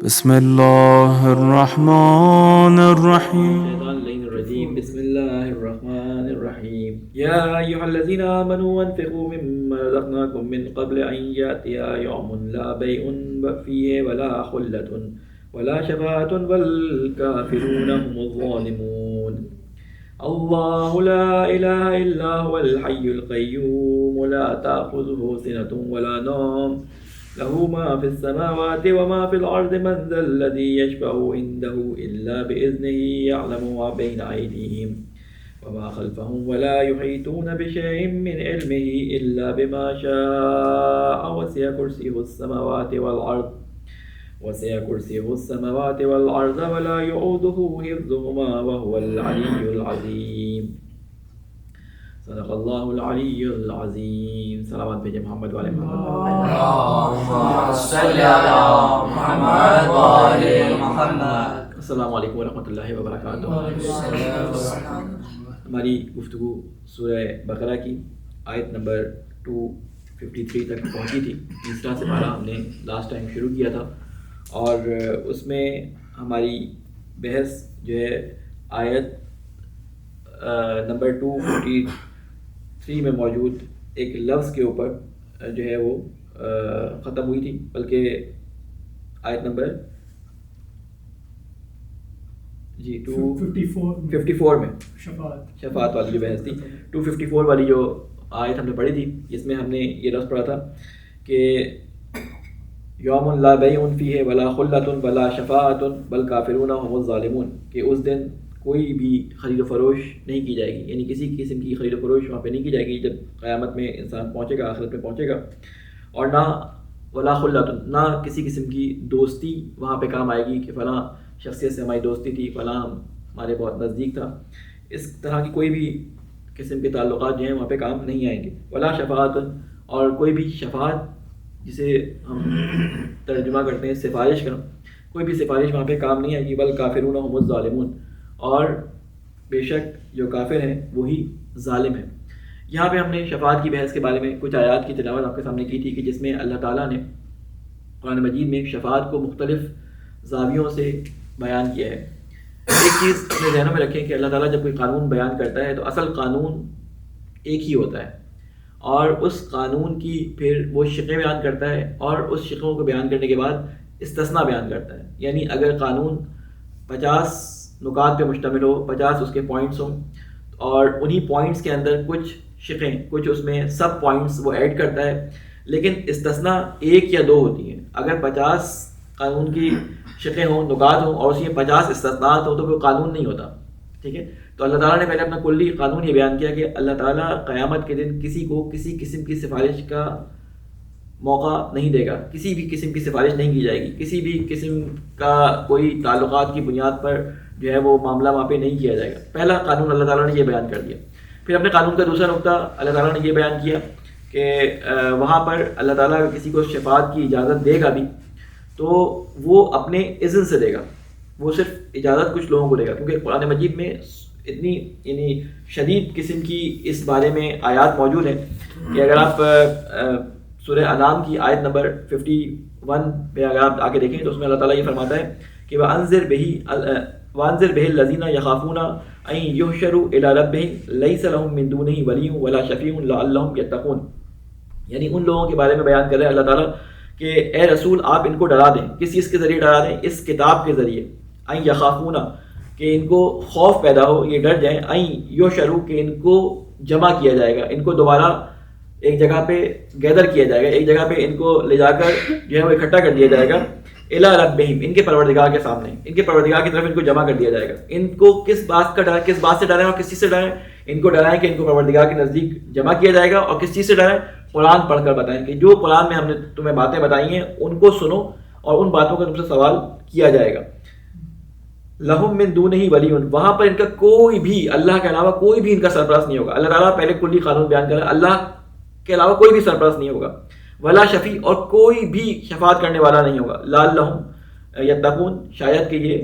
بسم الله الرحمن الرحيم. الشيطان اللعين الرجيم. بسم الله الرحمن الرحيم. يا أيها الذين آمنوا أنفقوا مما رزقناكم من قبل أن يأتي يوم لا بيع فيه ولا خلة ولا شفاعة والكافرون هم الظالمون. الله لا إله إلا هو الحي القيوم لا تأخذه سنة ولا نوم له ما في السماوات وما في الأرض من ذا الذي يشفع عنده إلا بإذنه يعلم ما بين أيديهم وما خلفهم ولا يحيطون بشيء من علمه إلا بما شاء وسع كرسيه السماوات والأرض ولا يؤوده حفظهما وهو العلي العظيم. صدق اللہ العلی العظیم. صلوات بھیجے محمد والے محمد. اللهم صل على محمد وآل محمد. السلام علیکم ورحمۃ اللہ وبرکاتہ. ہماری گفتگو سورہ بقرہ کی آیت نمبر 253 تک پہنچی تھی. تیسرا سپارہ ہم نے لاسٹ ٹائم شروع کیا تھا اور اس میں ہماری بحث جو ہے آیت نمبر 253 میں موجود ایک لفظ کے اوپر جو ہے وہ ختم ہوئی تھی، بلکہ آیت نمبر 254 میں شفاعت والی جو بحث تھی، 254 والی جو آیت ہم نے پڑھی تھی، اس میں ہم نے یہ لفظ پڑھا تھا کہ یوم لا بیع فیہ ولا خلۃ ولا شفاعۃ والکافرون هم الظالمون، کہ اس دن کوئی بھی خرید و فروش نہیں کی جائے گی، یعنی کسی قسم کی خرید و فروش وہاں پہ نہیں کی جائے گی جب قیامت میں انسان پہنچے گا، آخرت میں پہنچے گا. اور نہ ولا خلۃ، نہ کسی قسم کی دوستی وہاں پہ کام آئے گی کہ فلاں شخصیت سے ہماری دوستی تھی، فلاں ہمارے بہت نزدیک تھا. اس طرح کی کوئی بھی قسم کے تعلقات جو ہیں وہاں پہ کام نہیں آئیں گے. ولا شفاعت، اور کوئی بھی شفاعت جسے ہم ترجمہ کرتے ہیں سفارش کا، کوئی بھی سفارش وہاں پہ کام نہیں آئے گی. والکافرون هم الظالمون، اور بے شک جو کافر ہیں وہی ظالم ہیں. یہاں پہ ہم نے شفاعت کی بحث کے بارے میں کچھ آیات کی تلاوت آپ کے سامنے کی تھی کہ جس میں اللہ تعالیٰ نے قرآن مجید میں شفاعت کو مختلف زاویوں سے بیان کیا ہے. ایک چیز اپنے ذہنوں میں رکھیں کہ اللہ تعالیٰ جب کوئی قانون بیان کرتا ہے تو اصل قانون ایک ہی ہوتا ہے، اور اس قانون کی پھر وہ شقیں بیان کرتا ہے، اور اس شقوں کو بیان کرنے کے بعد استثناء بیان کرتا ہے. یعنی اگر قانون 50 نکات پہ مشتمل ہو، 50 اس کے پوائنٹس ہوں، اور انہی پوائنٹس کے اندر کچھ شقیں، کچھ اس میں سب پوائنٹس وہ ایڈ کرتا ہے، لیکن استثناء 1 یا 2 ہوتی ہیں. اگر 50 قانون کی شقیں ہوں، نکات ہوں، اور اس میں 50 استثناءات ہوں تو وہ قانون نہیں ہوتا. ٹھیک ہے، تو اللہ تعالیٰ نے پہلے اپنا کلی قانون یہ بیان کیا کہ اللہ تعالیٰ قیامت کے دن کسی کو کسی قسم کی سفارش کا موقع نہیں دے گا، کسی بھی قسم کی سفارش نہیں کی جائے گی، کسی بھی قسم کا کوئی تعلقات کی بنیاد پر جو ہے وہ معاملہ وہاں پہ نہیں کیا جائے گا. پہلا قانون اللہ تعالیٰ نے یہ بیان کر دیا. پھر اپنے قانون کا دوسرا نقطہ اللہ تعالیٰ نے یہ بیان کیا کہ وہاں پر اللہ تعالیٰ اگر کسی کو شفاعت کی اجازت دے گا بھی تو وہ اپنے اذن سے دے گا، وہ صرف اجازت کچھ لوگوں کو دے گا، کیونکہ قرآن مجید میں اتنی یعنی شدید قسم کی اس بارے میں آیات موجود ہیں کہ اگر آپ سورہ انعام کی آیت نمبر 51 پہ اگر آپ آگے دیکھیں تو اس میں اللہ تعالیٰ یہ فرماتا ہے کہ وَأَنذِرْ بِهِ الَّذِينَ يَخَافُونَ أَن يُحْشَرُوا إِلَىٰ رَبِّهِمْ لَيْسَ لَهُم مِّن دُونِهِ وَلِيٌّ وَلَا شَفِيعٌ لَعَلَّهُمْ يَتَّقُونَ. یعنی ان لوگوں کے بارے میں بیان کر رہے ہیں اللہ تعالیٰ کہ اے رسول آپ ان کو ڈرا دیں. کس چیز کے ذریعے ڈرا دیں؟ اس کتاب کے ذریعے. أَن يَخَافُونَ، کہ ان کو خوف پیدا ہو، یہ ڈر جائیں. أَن يُحْشَرُوا، کہ ان کو جمع کیا جائے گا، ان کو دوبارہ ایک جگہ پہ گیدر کیا جائے گا، ایک جگہ پہ ان کو لے جا کر جو ہے وہ اکٹھا کر دیا جائے گا. الی ربہم، ان کے پروردگار کے سامنے، ان کے پروردگار کی طرف ان کو جمع کر دیا جائے گا. ان کو کس بات کا ڈر، کس بات سے ڈرائیں اور کس چیز سے ڈرائیں؟ ان کو ڈرائیں کہ ان کو پروردگار کے نزدیک جمع کیا جائے گا. اور کس چیز سے ڈرائیں؟ قرآن پڑھ کر بتائیں کہ جو قرآن میں ہم نے تمہیں باتیں بتائی ہیں ان کو سنو اور ان باتوں کا تم سے سوال کیا جائے گا. لہم من دونہ ولی، وہاں پر ان کا کوئی بھی اللہ کے علاوہ کوئی بھی ان کا سرپرست نہیں ہوگا. اللہ تعالیٰ پہلے کلی قانون بیان کر رہا ہے، اللہ کے علاوہ کوئی بھی سرپرست نہیں ہوگا. ولا شفیع، اور کوئی بھی شفاعت کرنے والا نہیں ہوگا. لعلہم یتقون، شاید کہ یہ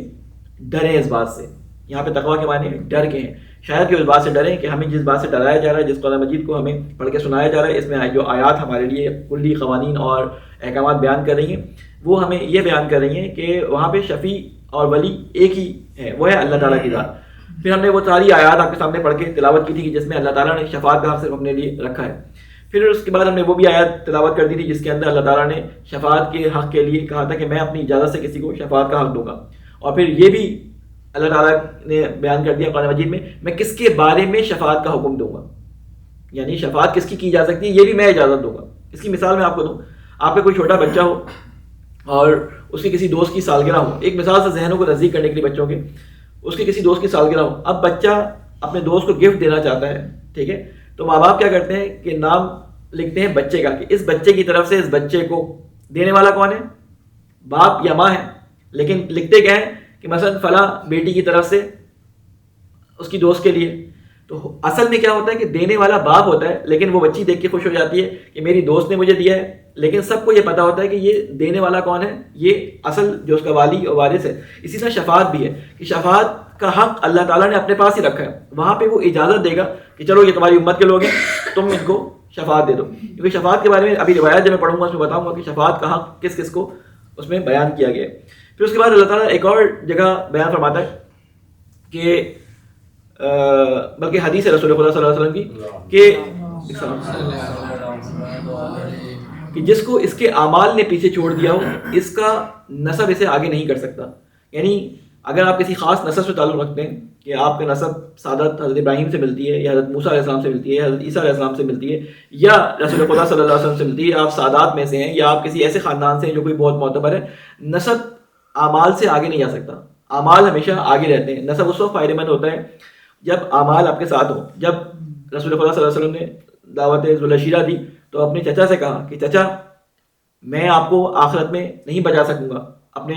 ڈریں اس بات سے. یہاں پہ تقویٰ کے معنی ڈر کے ہیں. شاید کہ اس بات سے ڈریں کہ ہمیں جس بات سے ڈرایا جا رہا ہے، جس قرآن مجید کو ہمیں پڑھ کے سنایا جا رہا ہے، اس میں جو آیات ہمارے لیے کلی قوانین اور احکامات بیان کر رہی ہیں، وہ ہمیں یہ بیان کر رہی ہیں کہ وہاں پہ شفیع اور ولی ایک ہی ہے، وہ ہے اللہ تعالیٰ کی ذات۔ پھر ہم نے وہ ساری آیات آپ کے سامنے پڑھ کے تلاوت کی تھی کہ جس میں اللہ تعالیٰ نے شفاعت کا حق صرف اپنے لیے رکھا ہے۔ پھر اس کے بعد ہم نے وہ بھی آیات تلاوت کر دی تھی جس کے اندر اللہ تعالیٰ نے شفاعت کے حق کے لیے کہا تھا کہ میں اپنی اجازت سے کسی کو شفاعت کا حق دوں گا۔ اور پھر یہ بھی اللہ تعالیٰ نے بیان کر دیا قرآن مجید میں کس کے بارے میں شفاعت کا حکم دوں گا، یعنی شفاعت کس کی جا سکتی ہے یہ بھی میں اجازت دوں گا۔ اس کی مثال میں آپ کو دوں، آپ کا کوئی چھوٹا بچہ ہو اور اس کے کسی دوست کی سالگرہ ہو، ایک مثال سے ذہنوں کو نزدیک کرنے کے لیے بچوں کے، اس کے کسی دوست کی سالگرہ ہو، اب بچہ اپنے دوست کو گفٹ دینا چاہتا ہے، ٹھیک ہے، تو ماں باپ کیا کرتے ہیں کہ نام لکھتے ہیں بچے کا، کہ اس بچے کی طرف سے اس بچے کو دینے والا کون ہے، باپ یا ماں ہے، لیکن لکھتے کیا ہے کہ مثلا فلاں بیٹی کی طرف سے اس کی دوست کے لیے۔ تو اصل میں کیا ہوتا ہے کہ دینے والا باپ ہوتا ہے، لیکن وہ بچی دیکھ کے خوش ہو جاتی ہے کہ میری دوست نے مجھے دیا ہے، لیکن سب کو یہ پتا ہوتا ہے کہ یہ دینے والا کون ہے، یہ اصل جو اس کا والی اور وارث ہے۔ اسی طرح شفاعت بھی ہے کہ شفاعت کا حق اللہ تعالیٰ نے اپنے پاس ہی رکھا ہے، وہاں پہ وہ اجازت دے گا کہ چلو یہ تمہاری امت کے لوگ ہیں، تم ان کو شفاعت دے دو، کیونکہ شفاعت کے بارے میں ابھی روایت جب میں پڑھوں گا اس میں بتاؤں گا کہ شفاعت کا حق کس کس کو اس میں بیان کیا گیا ہے۔ پھر اس کے بعد اللہ تعالیٰ ایک اور جگہ بیان فرماتا ہے کہ بلکہ حدیث ہے رسول خدا صلی اللہ علیہ وسلم کی کہ جس کو اس کے اعمال نے پیچھے چھوڑ دیا ہو، اس کا نسب اسے آگے نہیں کر سکتا۔ یعنی اگر آپ کسی خاص نسب سے تعلق رکھتے ہیں کہ آپ کا نسب سعادت حضرت ابراہیم سے ملتی ہے یا حضرت موسیٰ علیہ السلام سے ملتی ہے، حضرت عیسیٰ علیہ السلام سے ملتی ہے، یا رسول خدا صلی اللہ علیہ وسلم سے ملتی ہے، آپ سعادات میں سے ہیں یا آپ کسی ایسے خاندان سے ہیں جو کوئی بہت معتبر ہے، نسب اعمال سے آگے نہیں جا سکتا۔ اعمال ہمیشہ آگے رہتے ہیں، نسب اس وقت فائدہ مند ہوتا ہے جب اعمال آپ کے ساتھ ہوں۔ جب رسول خدا صلی اللہ علیہ وسلم نے دعوت ذوالشیرہ دی تو اپنے چچا سے کہا کہ چچا میں آپ کو آخرت میں نہیں بچا سکوں گا اپنے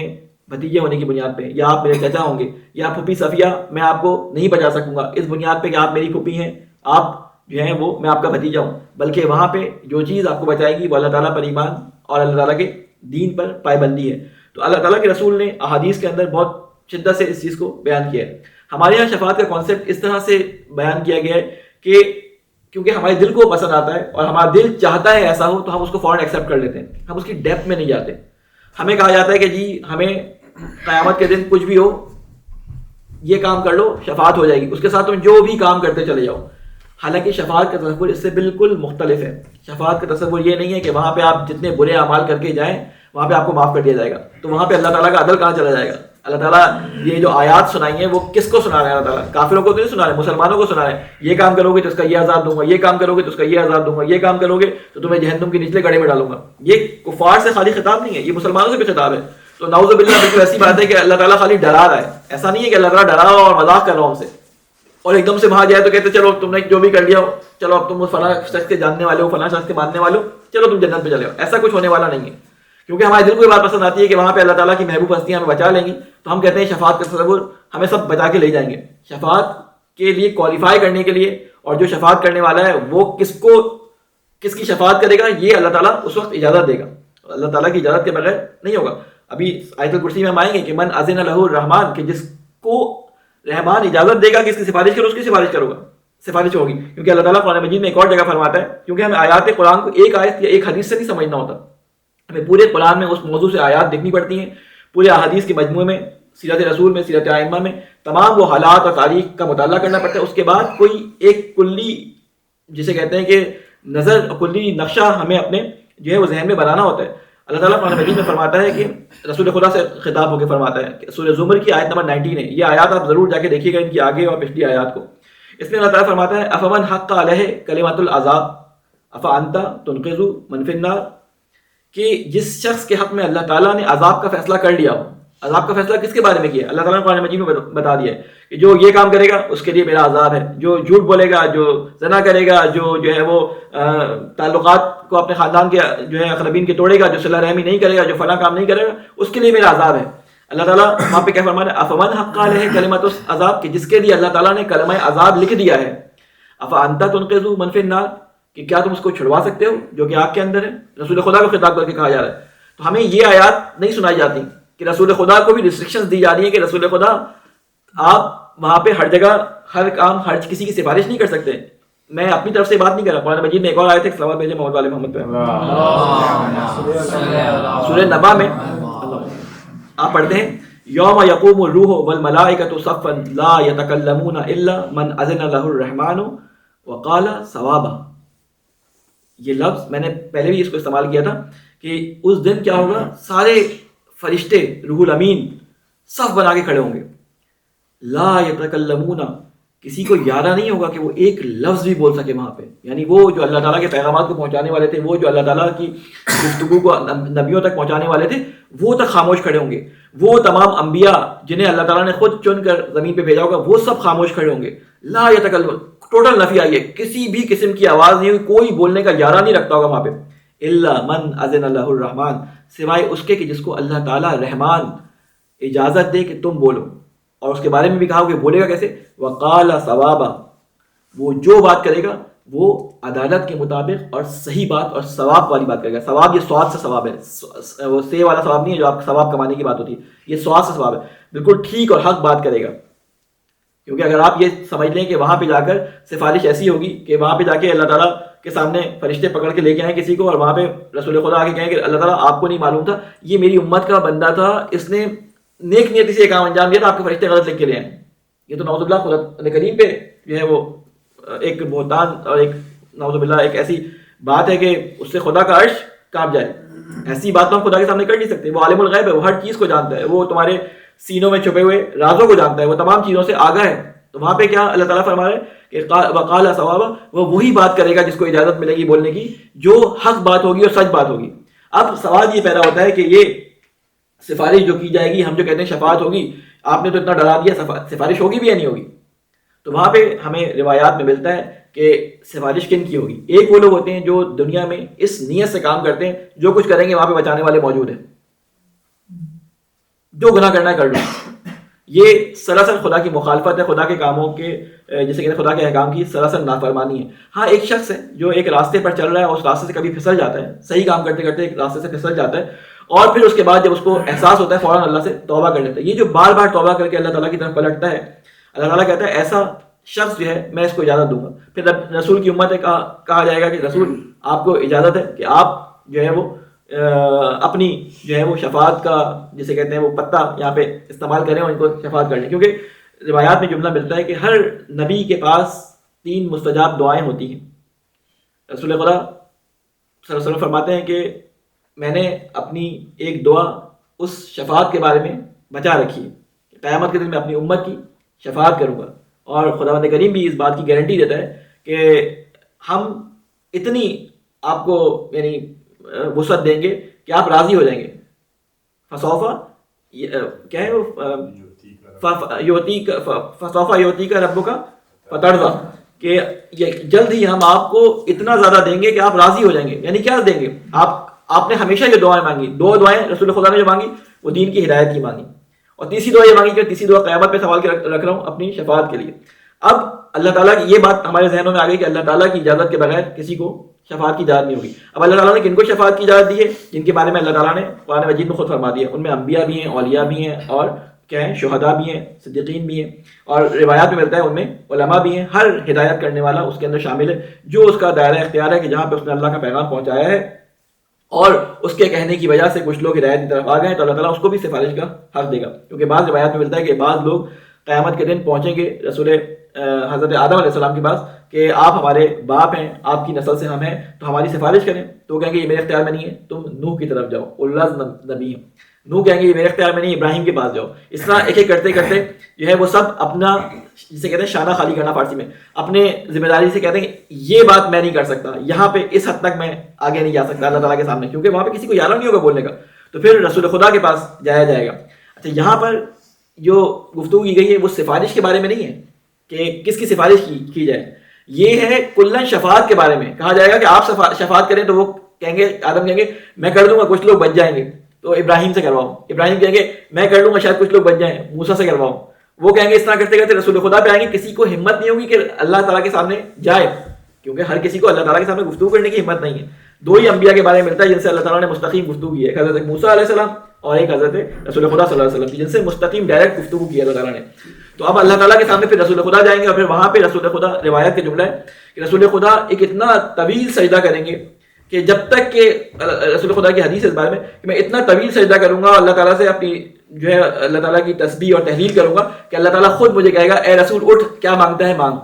بھتیجے ہونے کی بنیاد پہ، یا آپ میرے چچا ہوں گے، یا پھوپھی صفیہ میں آپ کو نہیں بچا سکوں گا اس بنیاد پہ کہ آپ میری پھوپھی ہیں، آپ جو ہیں وہ میں آپ کا بھتیجا ہوں، بلکہ وہاں پہ جو چیز آپ کو بچائے گی وہ اللہ تعالیٰ پر ایمان اور اللہ تعالیٰ کے دین پر پائبندی ہے۔ تو اللہ تعالیٰ کے رسول نے احادیث کے اندر بہت شدت سے اس چیز کو بیان کیا ہے۔ ہمارے یہاں شفاعت کا کانسیپٹ اس طرح سے بیان کیا گیا ہے کہ کیونکہ ہمارے دل کو پسند آتا ہے اور ہمارا دل چاہتا ہے ایسا ہو تو ہم اس کو فوراً ایکسیپٹ کر لیتے ہیں، ہم اس کی ڈیپتھ میں نہیں جاتے۔ ہمیں کہا جاتا ہے کہ جی ہمیں قیامت کے دن کچھ بھی ہو یہ کام کر لو شفاعت ہو جائے گی، اس کے ساتھ تم جو بھی کام کرتے چلے جاؤ۔ حالانکہ شفاعت کا تصور اس سے بالکل مختلف ہے۔ شفاعت کا تصور یہ نہیں ہے کہ وہاں پہ آپ جتنے برے اعمال کر کے جائیں وہاں پہ آپ کو معاف کر دیا جائے گا، تو وہاں پہ اللہ تعالیٰ کا عدل کہاں چلا جائے گا؟ اللہ تعالیٰ یہ جو آیات سنائی ہیں وہ کس کو سنا رہے ہیں؟ اللہ تعالیٰ کافروں کو تو نہیں سنا رہے، مسلمانوں کو سنا رہے ہیں۔ یہ کام کرو گے تو اس کا یہ عذاب دوں گا، یہ کام کرو گے تو اس کا یہ عذاب دوں گا، یہ کام کرو گے تو تمہیں جہنم کے نچلے گڑھے میں ڈالوں گا۔ یہ کفار سے خالی خطاب نہیں ہے، یہ مسلمانوں سے بھی خطاب ہے۔ تو نعوذ باللہ بالکل ایسی بات ہے کہ اللہ تعالیٰ خالی ڈرا رہا ہے، ایسا نہیں ہے کہ اللہ تعالیٰ ڈرا ہوا اور مذاق کر رہا ہوں ہم سے، اور ایک دم سے وہاں جائے تو کہتے چلو تم نے جو بھی کر لیا ہو، چلو اب تم فلاں شخص کے جاننے والے ہو، فلاں شخص کے ماننے والے ہو، چلو تم جنت پہ چلے ہو۔ ایسا کچھ ہونے والا نہیں ہے، کیونکہ ہمارے دل کو یہ بات پسند آتی ہے کہ وہاں پہ اللہ تعالیٰ کی محبوب ہستیاں ہمیں بچا لیں گی، تو ہم کہتے ہیں شفاعت کا تصور ہمیں سب بچا کے لے جائیں گے۔ شفاعت کے لیے کوالیفائی کرنے کے لیے، اور جو شفاعت کرنے والا ہے وہ کس کی شفاعت کرے گا یہ اللہ تعالیٰ اس وقت اجازت دے گا، اللہ تعالیٰ کی اجازت کے بغیر نہیں ہوگا۔ ابھی آیت الکرسی میں ہم آئیں گے کہ من اذن لہ الرحمن، کہ جس کو رحمان اجازت دے گا کہ اس کی سفارش کرو، اس کی سفارش ہوگی، کیونکہ اللہ تعالیٰ قرآن مجید میں ایک اور جگہ فرماتا ہے، کیونکہ ہمیں آیات قرآن کو ایک آیت یا ایک حدیث سے نہیں سمجھنا ہوتا، ہمیں پورے قرآن میں اس موضوع سے آیات دیکھنی پڑتی ہیں، پورے احادیث کے مجموعے میں، سیرت رسول میں، سیرت ائمہ میں، تمام وہ حالات اور تاریخ کا مطالعہ کرنا پڑتا ہے۔ اس کے بعد کوئی ایک کلی جسے کہتے ہیں کہ نظر، کلی نقشہ ہمیں اپنے جو ہے وہ ذہن میں بنانا ہوتا ہے۔ اللہ تعالیٰ قرآن مجید میں فرماتا ہے کہ رسول خدا سے خطاب ہو کے فرماتا ہے کہ سورہ زمر کی آیت نمبر 19 ہے، یہ آیات آپ ضرور جا کے دیکھیے گا، ان کی آگے اور پچھلی آیات کو۔ اس میں اللہ تعالیٰ فرماتا ہے افمن حق علیہ کلمۃ العذاب افانت تنقذ من فی النار، کہ جس شخص کے حق میں اللہ تعالیٰ نے عذاب کا فیصلہ کر لیا ہو۔ عذاب کا فیصلہ کس کے بارے میں کیا ہے؟ اللہ تعالیٰ نے قرآن مجید میں بتا دیا ہے کہ جو یہ کام کرے گا اس کے لیے میرا عذاب ہے، جو جھوٹ بولے گا، جو زنا کرے گا، جو ہے وہ تعلقات کو اپنے خاندان کے جو ہے اقربین کے توڑے گا، جو صلہ رحمی نہیں کرے گا، جو فلاں کام نہیں کرے گا، اس کے لیے میرا عذاب ہے۔ اللہ تعالیٰ وہاں پہ کیا فرمانا ہے؟ افمن حق علیہ کلمۃ العذاب، کہ جس کے لیے اللہ تعالیٰ نے کلمہ عذاب لکھ دیا ہے، افانت تنقذ من فی النار، کہ کیا تم اس کو چھڑوا سکتے ہو جو کہ آگ کے اندر ہے؟ رسول خدا کو خطاب کر کے کہا جا رہا ہے۔ تو ہمیں یہ آیات نہیں سنائی جاتی کہ رسول خدا کو بھی ریسٹرکشنز دی جا رہی ہیں کہ رسول خدا آپ وہاں پہ ہر جگہ ہر کام ہر کسی کی سفارش نہیں کر سکتے. میں اپنی طرف سے بات نہیں کر رہا. قرآن مجید میں ایک اور آیت ہے, صلوات بھیجے محمد والے محمد پہ, سورہ نبا میں آپ پڑھتے ہیں یوم یقوم الروح والملائکۃ صفا لا یتکلمون الا من اذن له الرحمن وقال صوابا. یہ لفظ میں نے پہلے بھی اس کو استعمال کیا تھا کہ اس دن کیا ہوگا, سارے فرشتے روح الامین صف بنا کے کھڑے ہوں گے. لا یتکلمون, کسی کو یارہ نہیں ہوگا کہ وہ ایک لفظ بھی بول سکے وہاں پہ. یعنی وہ جو اللہ تعالیٰ کے پیغامات کو پہنچانے والے تھے, وہ جو اللہ تعالیٰ کی گفتگو کو نبیوں تک پہنچانے والے تھے, وہ تک خاموش کھڑے ہوں گے. وہ تمام انبیاء جنہیں اللہ تعالیٰ نے خود چن کر زمین پہ بھیجا ہوگا, وہ سب خاموش کھڑے ہوں گے. لا یتکلمون, ٹوٹل نفی آئی ہے, کسی بھی قسم کی آواز نہیں ہوگی, کوئی بولنے کا یارہ نہیں رکھتا ہوگا وہاں پہ. الا من اذن له الرحمن, سوائے اس کے کہ جس کو اللہ تعالیٰ رحمان اجازت دے کہ تم بولو. اور اس کے بارے میں بھی کہا کہ بولے گا کیسے, وقال صوابا, وہ جو بات کرے گا وہ عدالت کے مطابق اور صحیح بات اور ثواب والی بات کرے گا. ثواب یہ سواد سے ثواب ہے, وہ سے والا ثواب نہیں ہے جو آپ ثواب کمانے کی بات ہوتی ہے, یہ سواد سے ثواب ہے. بالکل ٹھیک اور حق بات کرے گا. کیونکہ اگر آپ یہ سمجھ لیں کہ وہاں پہ جا کر سفارش ایسی ہوگی کہ وہاں پہ جا کے اللہ تعالیٰ کے سامنے فرشتے پکڑ کے لے کے آئیں کسی کو, اور وہاں پہ رسول خدا آ کے کہیں کہ اللہ تعالیٰ آپ کو نہیں معلوم تھا, یہ میری امت کا بندہ تھا, اس نے نیک نیتی سے یہ کام انجام دیا تھا, آپ کے فرشتے غلط لکھ کے لے آئیں. یہ تو نعوذ باللہ خدا کریم پہ جو ہے وہ ایک بہتان اور ایک نعوذ باللہ ایک ایسی بات ہے کہ اس سے خدا کا عرش کانپ جائے. ایسی بات تو ہم خدا کے سامنے کر نہیں سکتے. وہ عالم الغیب ہے, وہ ہر چیز کو جانتا ہے, وہ تمہارے سینوں میں چھپے ہوئے رازوں کو جانتا ہے, وہ تمام چیزوں سے آگاہ ہے. تو وہاں پہ کیا اللہ تعالیٰ فرما رہے ہیں کہ وقال صوابا, وہ وہی بات کرے گا جس کو اجازت ملے گی بولنے کی, جو حق بات ہوگی اور سچ بات ہوگی. اب سوال یہ پیدا ہوتا ہے کہ یہ سفارش جو کی جائے گی, ہم جو کہتے ہیں شفاعت ہوگی, آپ نے تو اتنا ڈرا دیا, سفارش ہوگی بھی یا نہیں ہوگی؟ تو وہاں پہ ہمیں روایات میں ملتا ہے کہ سفارش کن کی ہوگی. ایک وہ لوگ ہوتے ہیں جو دنیا میں اس نیت سے کام کرتے ہیں جو کچھ کریں گے وہاں پہ بچانے والے موجود ہیں, جو گناہ کرنا ہے کر لو. یہ سراسر خدا کی مخالفت ہے, خدا کے کاموں کے جیسے کہتے ہیں خدا کے احکام کی سراسر نافرمانی ہے. ہاں ایک شخص ہے جو ایک راستے پر چل رہا ہے اور اس راستے سے کبھی پھسل جاتا ہے, صحیح کام کرتے کرتے ایک راستے سے پھسل جاتا ہے, اور پھر اس کے بعد جب اس کو احساس ہوتا ہے فوراً اللہ سے توبہ کر لیتا ہے. یہ جو بار بار توبہ کر کے اللہ تعالیٰ کی طرف پلٹتا ہے, اللہ تعالیٰ کہتا ہے ایسا شخص جو ہے میں اس کو اجازت دوں گا. پھر رسول کی امت کہا جائے گا کہ رسول آپ کو اجازت ہے کہ آپ جو ہے وہ اپنی جو ہے وہ شفاعت کا جسے کہتے ہیں وہ پتہ یہاں پہ استعمال کریں اور ان کو شفاعت کر لیں. کیونکہ روایات میں جملہ ملتا ہے کہ ہر نبی کے پاس 3 مستجاب دعائیں ہوتی ہیں. رسول خدا صلی اللہ علیہ وسلم فرماتے ہیں کہ میں نے اپنی ایک دعا اس شفاعت کے بارے میں بچا رکھی ہے, قیامت کے دن میں اپنی امت کی شفاعت کروں گا. اور خداوند کریم بھی اس بات کی گارنٹی دیتا ہے کہ ہم اتنی آپ کو یعنی وسعت دیں گے کہ آپ راضی ہو جائیں گے. فسوفا کیا ہے وہ فسوفا یوتی کا رب کا فترضا, کہ جلد ہی ہم آپ کو اتنا زیادہ دیں گے کہ آپ راضی ہو جائیں گے. یعنی کیا دیں گے آپ نے ہمیشہ یہ دعائیں مانگی, 2 دعائیں رسول خدا نے جو مانگی وہ دین کی ہدایت کی مانگی, اور تیسری دعا یہ مانگی کہ تیسری دعا قیامت پہ سوال کے رکھ رہا ہوں اپنی شفاعت کے لیے. اب اللہ تعالیٰ کی یہ بات ہمارے ذہنوں میں آ گئی کہ اللہ تعالیٰ کی اجازت کے بغیر کسی کو شفاعت کی اجازت نہیں ہوگی. اب اللہ تعالیٰ نے کن کو شفاعت کی اجازت دی ہے؟ جن کے بارے میں اللہ تعالیٰ نے قرآن مجید میں خود فرما دیا. ان میں انبیاء بھی ہیں, اولیاء بھی ہیں, اور کیا ہیں شہداء بھی ہیں, صدیقین بھی ہیں, اور روایات میں ملتا ہے ان میں علماء بھی ہیں. ہر ہدایت کرنے والا اس کے اندر شامل ہے جو اس کا دائرہ اختیار ہے کہ جہاں پہ اس نے اللہ کا پیغام پہنچایا ہے اور اس کے کہنے کی وجہ سے کچھ لوگ ہدایت کی طرف آ گئے ہیں, تو اللہ تعالیٰ اس کو بھی سفارش کا حق دے گا. کیونکہ بعض روایات میں ملتا ہے کہ بعض لوگ قیامت کے دن پہنچیں گے رسول حضرت آدم علیہ السلام کے پاس کہ آپ ہمارے باپ ہیں, آپ کی نسل سے ہم ہیں, تو ہماری سفارش کریں. تو وہ کہیں گے یہ میرے اختیار میں نہیں ہے, تم نوح کی طرف جاؤ, الرز نبی ہیں. نوح کہیں گے یہ میرے اختیار میں نہیں, ابراہیم کے پاس جاؤ. اس طرح ایک ایک کرتے کرتے جو ہے وہ سب اپنا جسے کہتے ہیں شانہ خالی کرنا فارسی میں, اپنے ذمہ داری سے کہتے ہیں یہ بات میں نہیں کر سکتا, یہاں پہ اس حد تک میں آگے نہیں جا سکتا اللہ تعالیٰ کے سامنے, کیونکہ وہاں پہ کسی کو یارہ نہیں ہوگا بولنے کا. تو پھر رسول خدا کے پاس جایا جائے گا. اچھا, یہاں پر جو گفتگو کی گئی ہے وہ سفارش کے بارے میں نہیں ہے کہ کس کی سفارش کی جائے, یہ ہے کلن شفاعت کے بارے میں. کہا جائے گا کہ آپ شفاعت کریں, تو وہ کہیں گے آدم کہیں گے میں کر دوں گا, کچھ لوگ بچ جائیں گے, تو ابراہیم سے کرواؤ. ابراہیم کہیں گے میں کر دوں گا, شاید کچھ لوگ بچ جائیں, موسیٰ سے کرواؤ. وہ کہیں گے اس طرح کرتے کرتے رسول خدا پہ آئیں گے. کسی کو ہمت نہیں ہوگی کہ اللہ تعالیٰ کے سامنے جائے, کیونکہ ہر کسی کو اللہ تعالیٰ کے سامنے گفتگو کرنے کی ہمت نہیں ہے. 2 ہی انبیاء کے بارے میں ملتا ہے جن سے اللہ تعالیٰ نے مستقیم گفتگو کی ہے, ایک حضرت موسیٰ علیہ السلام اور ایک حضرت رسول خدا صلی اللہ علیہ وسلم, جن سے مستقیم ڈائریکٹ گفتگو کی ہے اللہ تعالیٰ نے. تو اب اللہ تعالیٰ کے سامنے پھر رسول خدا جائیں گے اور پھر وہاں پہ رسول خدا، روایت کا جملہ ہے کہ رسول خدا ایک اتنا طویل سجدہ کریں گے کہ جب تک کہ رسول خدا کی حدیث ہے اس بارے میں کہ میں اتنا طویل سجدہ کروں گا اللہ تعالیٰ سے اپنی جو ہے اللہ تعالیٰ کی تسبیح اور تحلیل کروں گا کہ اللہ تعالیٰ خود مجھے کہے گا اے رسول اٹھ، کیا مانگتا ہے مانگ.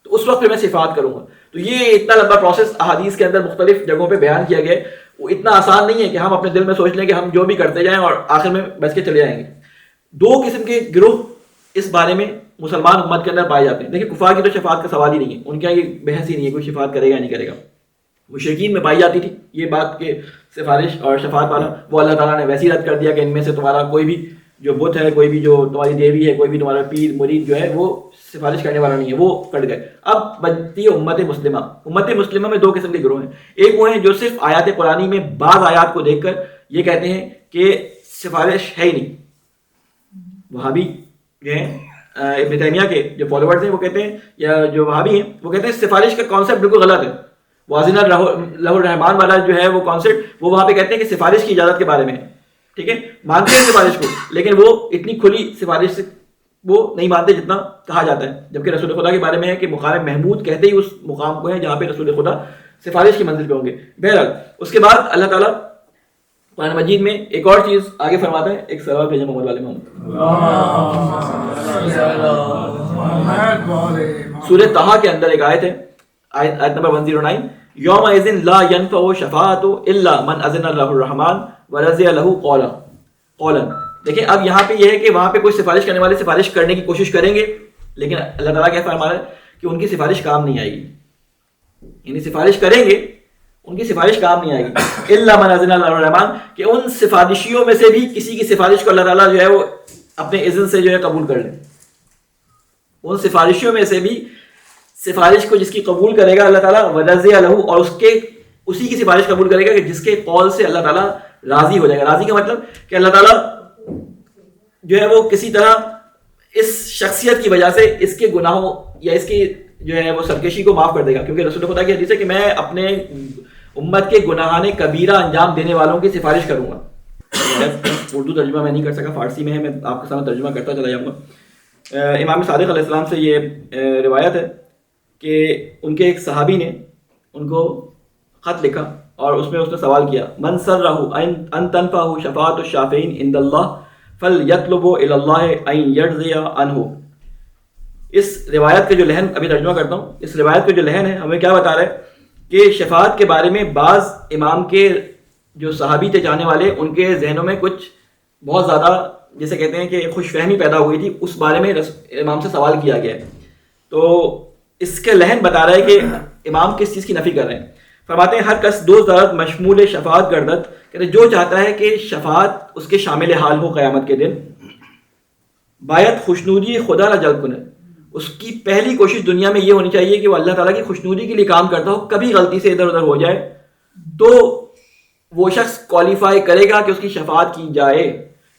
تو اس وقت پھر میں صفات کروں گا. تو یہ اتنا لمبا پروسیس احادیث کے اندر مختلف جگہوں پہ بیان کیا گیا ہے. وہ اتنا آسان نہیں ہے کہ ہم اپنے دل میں سوچ لیں کہ ہم جو بھی کرتے جائیں اور آخر میں بچ کے چلے جائیں گے. دو قسم کے گروہ اس بارے میں مسلمان امت کے اندر پائے جاتے ہیں. دیکھیں کفار کی تو شفاعت کا سوال ہی نہیں ہے، ان کے یہاں یہ بحث ہی نہیں ہے کوئی شفاعت کرے گا نہیں کرے گا. مشرکین میں پائی جاتی تھی یہ بات کہ سفارش اور شفاعت والا، وہ اللہ تعالیٰ نے ویسی رد کر دیا کہ ان میں سے تمہارا کوئی بھی جو بت ہے، کوئی بھی جو تمہاری دیوی ہے، کوئی بھی تمہارا پیر مرید جو ہے وہ سفارش کرنے والا نہیں ہے، وہ کٹ گئے. اب بنتی ہے امت مسلمہ. امت مسلمہ میں دو قسم کے گروہ ہیں. ایک وہ ہیں جو صرف آیات قرآنی میں بعض آیات کو دیکھ کر یہ کہتے ہیں کہ سفارش ہے ہی نہیں. وہابی جو ہیں ابن تیمیہ کے جو فالوورز ہیں وہ کہتے ہیں، یا جو وہابی ہیں وہ کہتے ہیں سفارش کا کانسیپٹ بالکل غلط ہے. واضح لہ الرحمان والا جو ہے وہ کانسیپٹ، وہ وہاں پہ کہتے ہیں کہ سفارش کی اجازت کے بارے میں ہے. ٹھیک ہے، مانتے ہیں سفارش کو لیکن وہ اتنی کھلی سفارش سے وہ نہیں مانتے جتنا کہا جاتا ہے. جبکہ رسول خدا کے بارے میں ہے کہ مقام محمود کہتے ہی اس مقام کو ہے جہاں پہ رسول خدا سفارش کی منزل پہ ہوں گے. بہرحال اس کے بعد اللہ تعالیٰ قرآن مجید میں ایک اور چیز آگے فرماتا ہے. ایک سوال بھیجیں محمد والے محمد. سورہ طٰہٰ کے اندر ایک آیت ہے، آیت نمبر 109، یومئذ لا ینفع شفاعۃ الا من اذن له الرحمن ورضی له قولا. دیکھیں اب یہاں پہ یہ ہے کہ وہاں پہ کوئی سفارش کرنے والے سفارش کرنے کی کوشش کریں گے لیکن اللہ تعالیٰ کیا فرما رہا ہے کہ ان کی سفارش کام نہیں آئے گی. یعنی سفارش کریں گے ان کی سفارش کام نہیں آئے گی. الا من اذن له الرحمن، کہ ان سفارشیوں میں سے بھی کسی کی سفارش کو اللہ تعالیٰ جو ہے وہ اپنے اذن سے جو ہے قبول کر لیں. ان سفارشیوں میں سے بھی سفارش کو جس کی قبول کرے گا اللہ تعالیٰ، ورضی له، اور اس کے اسی کی سفارش قبول کرے گا کہ جس کے قول سے اللہ تعالیٰ راضی ہو جائے گا. راضی کا مطلب کہ اللہ تعالیٰ جو ہے وہ کسی طرح اس شخصیت کی وجہ سے اس کے گناہوں یا اس کی جو ہے وہ سرکشی کو معاف کر دے گا. کیونکہ رسول خدا کی حدیث ہے کہ میں اپنے امت کے گناہان کبیرہ انجام دینے والوں کی سفارش کروں گا. اردو ترجمہ میں نہیں کر سکا، فارسی میں ہے، میں آپ کے سامنے ترجمہ کرتا چلا جاؤں گا. امام صادق علیہ السلام سے یہ روایت ہے کہ ان کے ایک صحابی نے ان کو خط لکھا اور اس میں اس نے سوال کیا، من سرہ ان تنفعہ شفاعت الشافعین عند اللہ فلیطلب الی اللہ ان یرضی عنہ. اس روایت کا جو لحن ابھی ترجمہ کرتا ہوں، اس روایت کا جو لحن ہے ہمیں کیا بتا رہا ہے کہ شفاعت کے بارے میں بعض امام کے جو صحابی تھے جانے والے، ان کے ذہنوں میں کچھ بہت زیادہ جیسے کہتے ہیں کہ خوش فہمی پیدا ہوئی تھی، اس بارے میں امام سے سوال کیا گیا ہے. تو اس کے لحن بتا رہا ہے کہ امام کس چیز کی نفی کر رہے ہیں. فرماتے ہیں ہر کس دو ضرورت مشمول شفاعت گردت، کہتے جو چاہتا ہے کہ شفاعت اس کے شامل حال ہو قیامت کے دن، باید خوشنودی خدا را جلب کنے، اس کی پہلی کوشش دنیا میں یہ ہونی چاہیے کہ وہ اللہ تعالیٰ کی خوشنودی کے لیے کام کرتا ہو. کبھی غلطی سے ادھر ادھر ہو جائے تو وہ شخص کوالیفائی کرے گا کہ اس کی شفاعت کی جائے.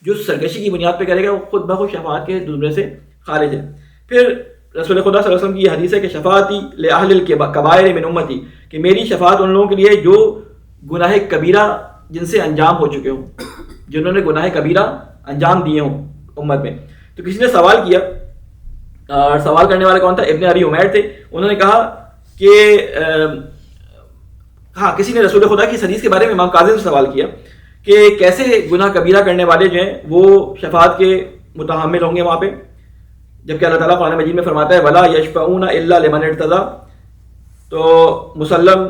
جو سرکشی کی بنیاد پہ کرے گا وہ خود بخود شفاعت کے زمرے سے خارج ہے. پھر رسول خدا صلی اللہ علیہ وسلم کی یہ حدیث ہے کہ شفاعتی لأہل الکبائر من امتی، کہ میری شفاعت ان لوگوں کے لیے جو گناہ کبیرہ جن سے انجام ہو چکے ہوں، جنہوں نے گناہ کبیرہ انجام دیے ہوں امت میں. تو کسی نے سوال کیا، اور سوال کرنے والا کون تھا؟ ابن ابی عمیر تھے. انہوں نے کہا کہ ہاں کسی نے رسول خدا کی حدیث کے بارے میں امام کاظم سے سوال کیا کہ کیسے گناہ کبیرہ کرنے والے جو ہیں وہ شفاعت کے متحمل ہوں گے وہاں پہ، جبکہ اللہ تعالیٰ قرآن مجید میں فرماتا ہے وَلَا يَشْفَعُونَ إِلَّا لِمَنِ ارْتَضَىٰ. تو مسلم،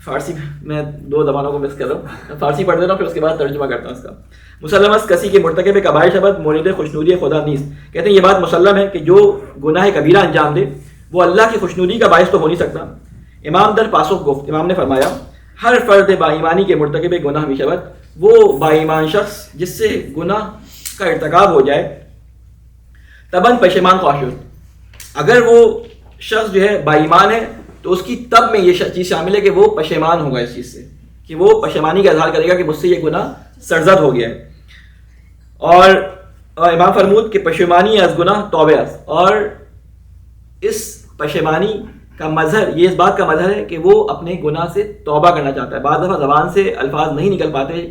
فارسی میں دو زبانوں کو مکس کر رہا ہوں، فارسی پڑھ دیتا ہوں پھر اس کے بعد ترجمہ کرتا ہوں اس کا. مسلم از کسی کے مرتکب کبائر شبد مورد خوشنودی خدا نیست. کہتے ہیں یہ بات مسلم ہے کہ جو گناہ کبیرہ انجام دے وہ اللہ کی خوشنودی کا باعث تو ہو نہیں سکتا. امام در پاسخ گفت، امام نے فرمایا ہر فرد با ایمانی کے مرتکب گناہ بھی شبد، وہ با ایمان شخص جس سے گناہ کا ارتکاب ہو جائے تباً پشیمان خواہش ہو. اگر وہ شخص جو ہے با ایمان ہے تو اس کی تب میں یہ چیز شامل ہے کہ وہ پشیمان ہوگا اس چیز سے، کہ وہ پشیمانی کا اظہار کرے گا کہ مجھ سے یہ گناہ سرزد ہو گیا ہے. اور امام فرمود کہ پشیمانی از گناہ توبہ است، اور اس پشیمانی کا مظہر، یہ اس بات کا مظہر ہے کہ وہ اپنے گناہ سے توبہ کرنا چاہتا ہے. بعض دفعہ زبان سے الفاظ نہیں نکل پاتے،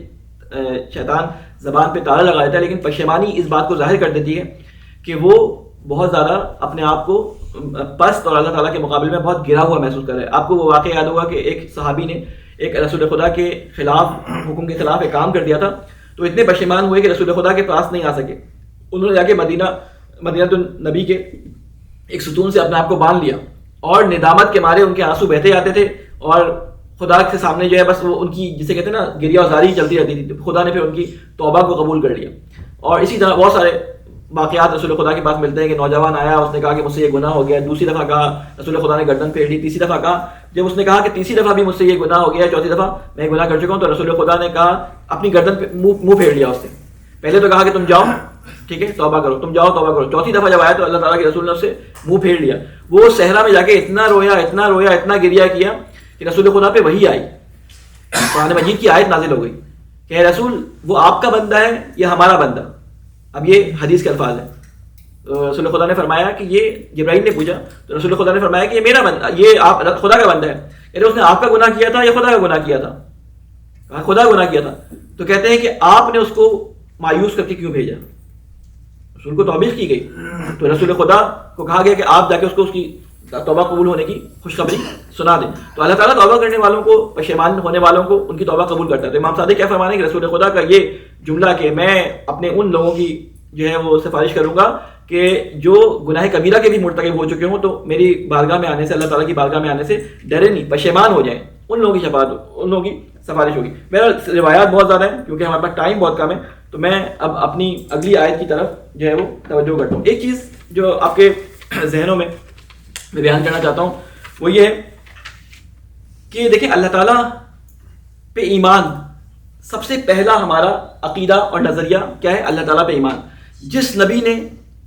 شیطان زبان پہ تالا لگا دیتا ہے، لیکن پشیمانی اس بات کو ظاہر کر دیتی ہے کہ وہ بہت زیادہ اپنے آپ کو پست اور اللہ تعالیٰ کے مقابلے میں بہت گرا ہوا محسوس کر رہا ہے. آپ کو وہ واقعہ یاد ہوگا کہ ایک صحابی نے ایک رسول خدا کے خلاف حکم کے خلاف ایک کام کر دیا تھا, تو اتنے پشیمان ہوئے کہ رسول خدا کے پاس نہیں آ سکے. انہوں نے جا کے مدینہ النبی کے ایک ستون سے اپنے آپ کو باندھ لیا, اور ندامت کے مارے ان کے آنسو بہتے جاتے تھے, اور خدا کے سامنے جو ہے بس وہ ان کی جسے کہتے ہیں نا گریہ وزاری چلتی رہتی تھی. خدا نے پھر ان کی توبہ کو قبول کر لیا. اور اسی طرح بہت سارے واقعات رسول خدا کے پاس ملتے ہیں کہ نوجوان آیا, اس نے کہا کہ مجھ سے یہ گناہ ہو گیا, دوسری دفعہ کہا رسول خدا نے گردن پھیر لی, تیسری دفعہ کہا, جب اس نے کہا کہ تیسری دفعہ بھی مجھ سے یہ گناہ ہو گیا, چوتھی دفعہ میں گناہ کر چکا ہوں, تو رسول خدا نے کہا اپنی گردن پہ منہ پھیر لیا اس سے. پہلے تو کہا کہ تم جاؤ, ٹھیک ہے, توبہ کرو, تم جاؤ توبہ کرو. چوتھی دفعہ جب آیا تو اللہ تعالیٰ کے رسول نے اس سے منہ پھیر لیا. وہ صحرا میں جا کے اتنا رویا اتنا گریہ کیا کہ رسول خدا پہ وہی آئی, قرآن مجید کی آیت نازل ہو گئی کہ اے رسول وہ آپ کا بندہ ہے یا ہمارا بندہ. اب یہ حدیث کے الفاظ ہیں. رسول خدا نے فرمایا کہ یہ جبرائیل نے پوچھا, تو رسول خدا نے فرمایا کہ یہ میرا بندہ, یہ آپ خدا کا بندہ ہے. یعنی اس نے آپ کا گناہ کیا تھا یا خدا کا گناہ کیا تھا؟ خدا گناہ کیا تھا. تو کہتے ہیں کہ آپ نے اس کو مایوس کر کے کیوں بھیجا؟ رسول کو توبیخ کی گئی, تو رسول خدا کو کہا گیا کہ آپ جا کے اس کی توبہ قبول ہونے کی خوشخبری سنا دیں. تو اللہ تعالیٰ توبہ کرنے والوں کو, پشیمان ہونے والوں کو ان کی توبہ قبول کرتا ہے. تو امام صادق کیا فرمانے کہ رسول خدا کا یہ جملہ کہ میں اپنے ان لوگوں کی جو ہے وہ سفارش کروں گا کہ جو گناہ کبیرہ کے بھی مرتکب ہو چکے ہوں, تو میری بارگاہ میں آنے سے, اللہ تعالیٰ کی بارگاہ میں آنے سے ڈرے نہیں, پشیمان ہو جائیں, ان لوگوں کی شفاعت, ان لوگوں کی سفارش ہوگی. میرا روایات بہت زیادہ ہیں کیونکہ ہمارے پاس ٹائم بہت کم ہے, تو میں اب اپنی اگلی آیت کی طرف جو ہے وہ توجہ کرتا ہوں. ایک چیز جو آپ کے ذہنوں میں بیان کرنا چاہتا ہوں وہ یہ ہے کہ دیکھیں اللہ تعالیٰ پہ ایمان سب سے پہلا ہمارا عقیدہ اور نظریہ کیا ہے؟ اللہ تعالیٰ پہ ایمان. جس نبی نے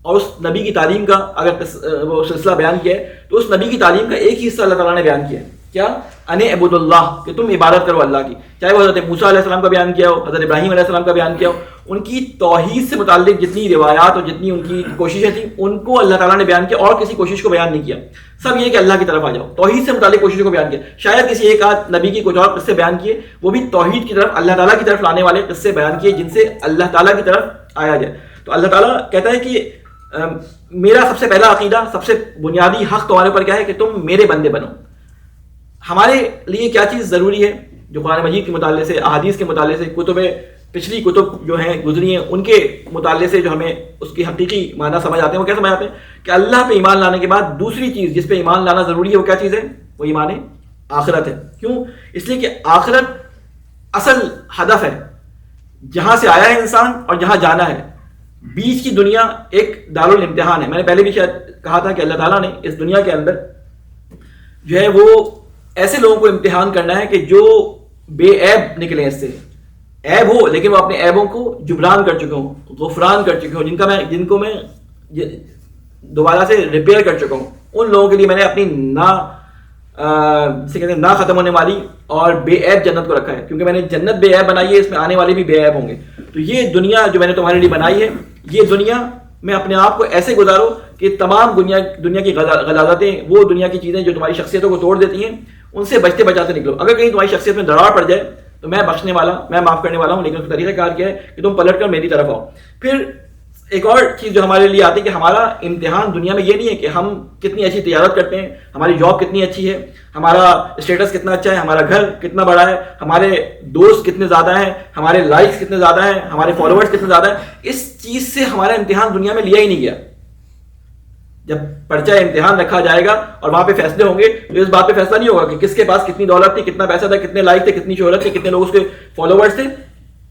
اور اس نبی کی تعلیم کا اگر وہ سلسلہ بیان کیا ہے تو اس نبی کی تعلیم کا ایک ہی حصہ اللہ تعالیٰ نے بیان کیا ہے, کیا؟ ان عبد اللہ, کہ تم عبادت کرو اللہ کی. چاہے وہ حضرت موسیٰ علیہ السلام کا بیان کیا ہو, حضرت ابراہیم علیہ السلام کا بیان کیا ہو, ان کی توحید سے متعلق جتنی روایات اور جتنی ان کی کوششیں تھیں ان کو اللہ تعالیٰ نے بیان کیا, اور کسی کوشش کو بیان نہیں کیا. سب یہ کہ اللہ کی طرف آ جاؤ, توحید سے متعلق کوششوں کو بیان کیا. شاید کسی ایک آدھ نبی کی کچھ اور قصے بیان کیے, وہ بھی توحید کی طرف, اللہ تعالیٰ کی طرف لانے والے قصے بیان کیے جن سے اللہ تعالیٰ کی طرف آیا جائے. تو اللہ تعالیٰ کہتا ہے کہ میرا سب سے پہلا عقیدہ, سب سے بنیادی حق تمہارے پر کیا ہے کہ تم میرے بندے بنو. ہمارے لیے کیا چیز ضروری ہے جو قرآن مجید کے مطالعے سے, احادیث کے مطالعے سے, پچھلی کتب جو ہیں گزری ہیں ان کے مطالعے سے جو ہمیں اس کی حقیقی معنی سمجھ آتے ہیں, وہ کیا سمجھ آتے ہیں کہ اللہ پہ ایمان لانے کے بعد دوسری چیز جس پہ ایمان لانا ضروری ہے وہ کیا چیز ہے؟ وہ ایمان آخرت ہے. کیوں؟ اس لیے کہ آخرت اصل ہدف ہے, جہاں سے آیا ہے انسان اور جہاں جانا ہے. بیچ کی دنیا ایک دارالامتحان ہے. میں نے پہلے بھی شاید کہا تھا کہ اللہ تعالیٰ نے اس دنیا کے اندر جو ہے وہ ایسے لوگوں کو امتحان کرنا ہے کہ جو بے عیب نکلیں, اس سے عیب ہو لیکن وہ اپنے عیبوں کو جبران کر چکے ہوں, غفران کر چکے ہوں, جن کو میں دوبارہ سے ریپیئر کر چکا ہوں. ان لوگوں کے لیے میں نے اپنی کہتے ہیں نا ختم ہونے والی اور بے عیب جنت کو رکھا ہے, کیونکہ میں نے جنت بے عیب بنائی ہے, اس میں آنے والے بھی بے عیب ہوں گے. تو یہ دنیا جو میں نے تمہارے لیے بنائی ہے, یہ دنیا میں اپنے آپ کو ایسے گزارو کہ تمام دنیا کی غلاظتیں, وہ دنیا کی چیزیں جو تمہاری شخصیتوں کو توڑ دیتی ہیں, ان سے بچتے بچاتے نکلو. اگر کہیں تمہاری شخصیت میں دراڑ پڑ جائے تو میں بخشنے والا, میں معاف کرنے والا ہوں, لیکن اس کا طریقہ کار کیا ہے کہ تم پلٹ کر میری طرف آؤ. پھر ایک اور چیز جو ہمارے لیے آتی ہے کہ ہمارا امتحان دنیا میں یہ نہیں ہے کہ ہم کتنی اچھی تجارت کرتے ہیں, ہماری جاب کتنی اچھی ہے, ہمارا اسٹیٹس کتنا اچھا ہے, ہمارا گھر کتنا بڑا ہے, ہمارے دوست کتنے زیادہ ہیں, ہمارے لائکس کتنے زیادہ ہیں, ہمارے فالوورز کتنے زیادہ ہیں. اس چیز سے ہمارا امتحان دنیا میں لیا ہی نہیں گیا. جب پرچہ امتحان رکھا جائے گا اور وہاں پہ فیصلے ہوں گے تو اس بات پہ فیصلہ نہیں ہوگا کہ کس کے پاس کتنی دولت تھی, کتنا پیسہ تھا, کتنے لائک تھے, کتنی شہرت تھی, کتنے لوگ اس کے فالوورز تھے,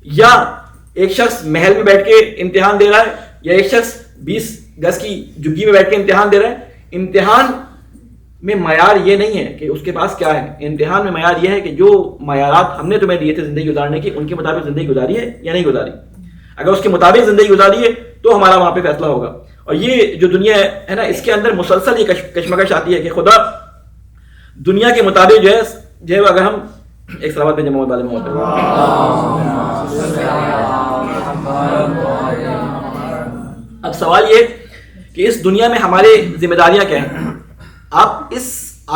یا ایک شخص محل میں بیٹھ کے امتحان دے رہا ہے یا ایک شخص 20 گز کی جھگی میں بیٹھ کے امتحان دے رہا ہے. امتحان میں معیار یہ نہیں ہے کہ اس کے پاس کیا ہے, امتحان میں معیار یہ ہے کہ جو معیارات ہم نے تمہیں دیے تھے زندگی گزارنے کی, ان کے مطابق زندگی گزاری ہے یا نہیں گزاری. اگر اس کے مطابق زندگی گزاری ہے تو ہمارا وہاں پہ فیصلہ ہوگا. اور یہ جو دنیا ہے نا, اس کے اندر مسلسل یہ کشمکش آتی ہے کہ خدا دنیا کے مطابق جو ہے اگر ہم ایک صلوات میں جمع والے اب سوال یہ کہ اس دنیا میں ہماری ذمہ داریاں کیا ہیں. آپ اس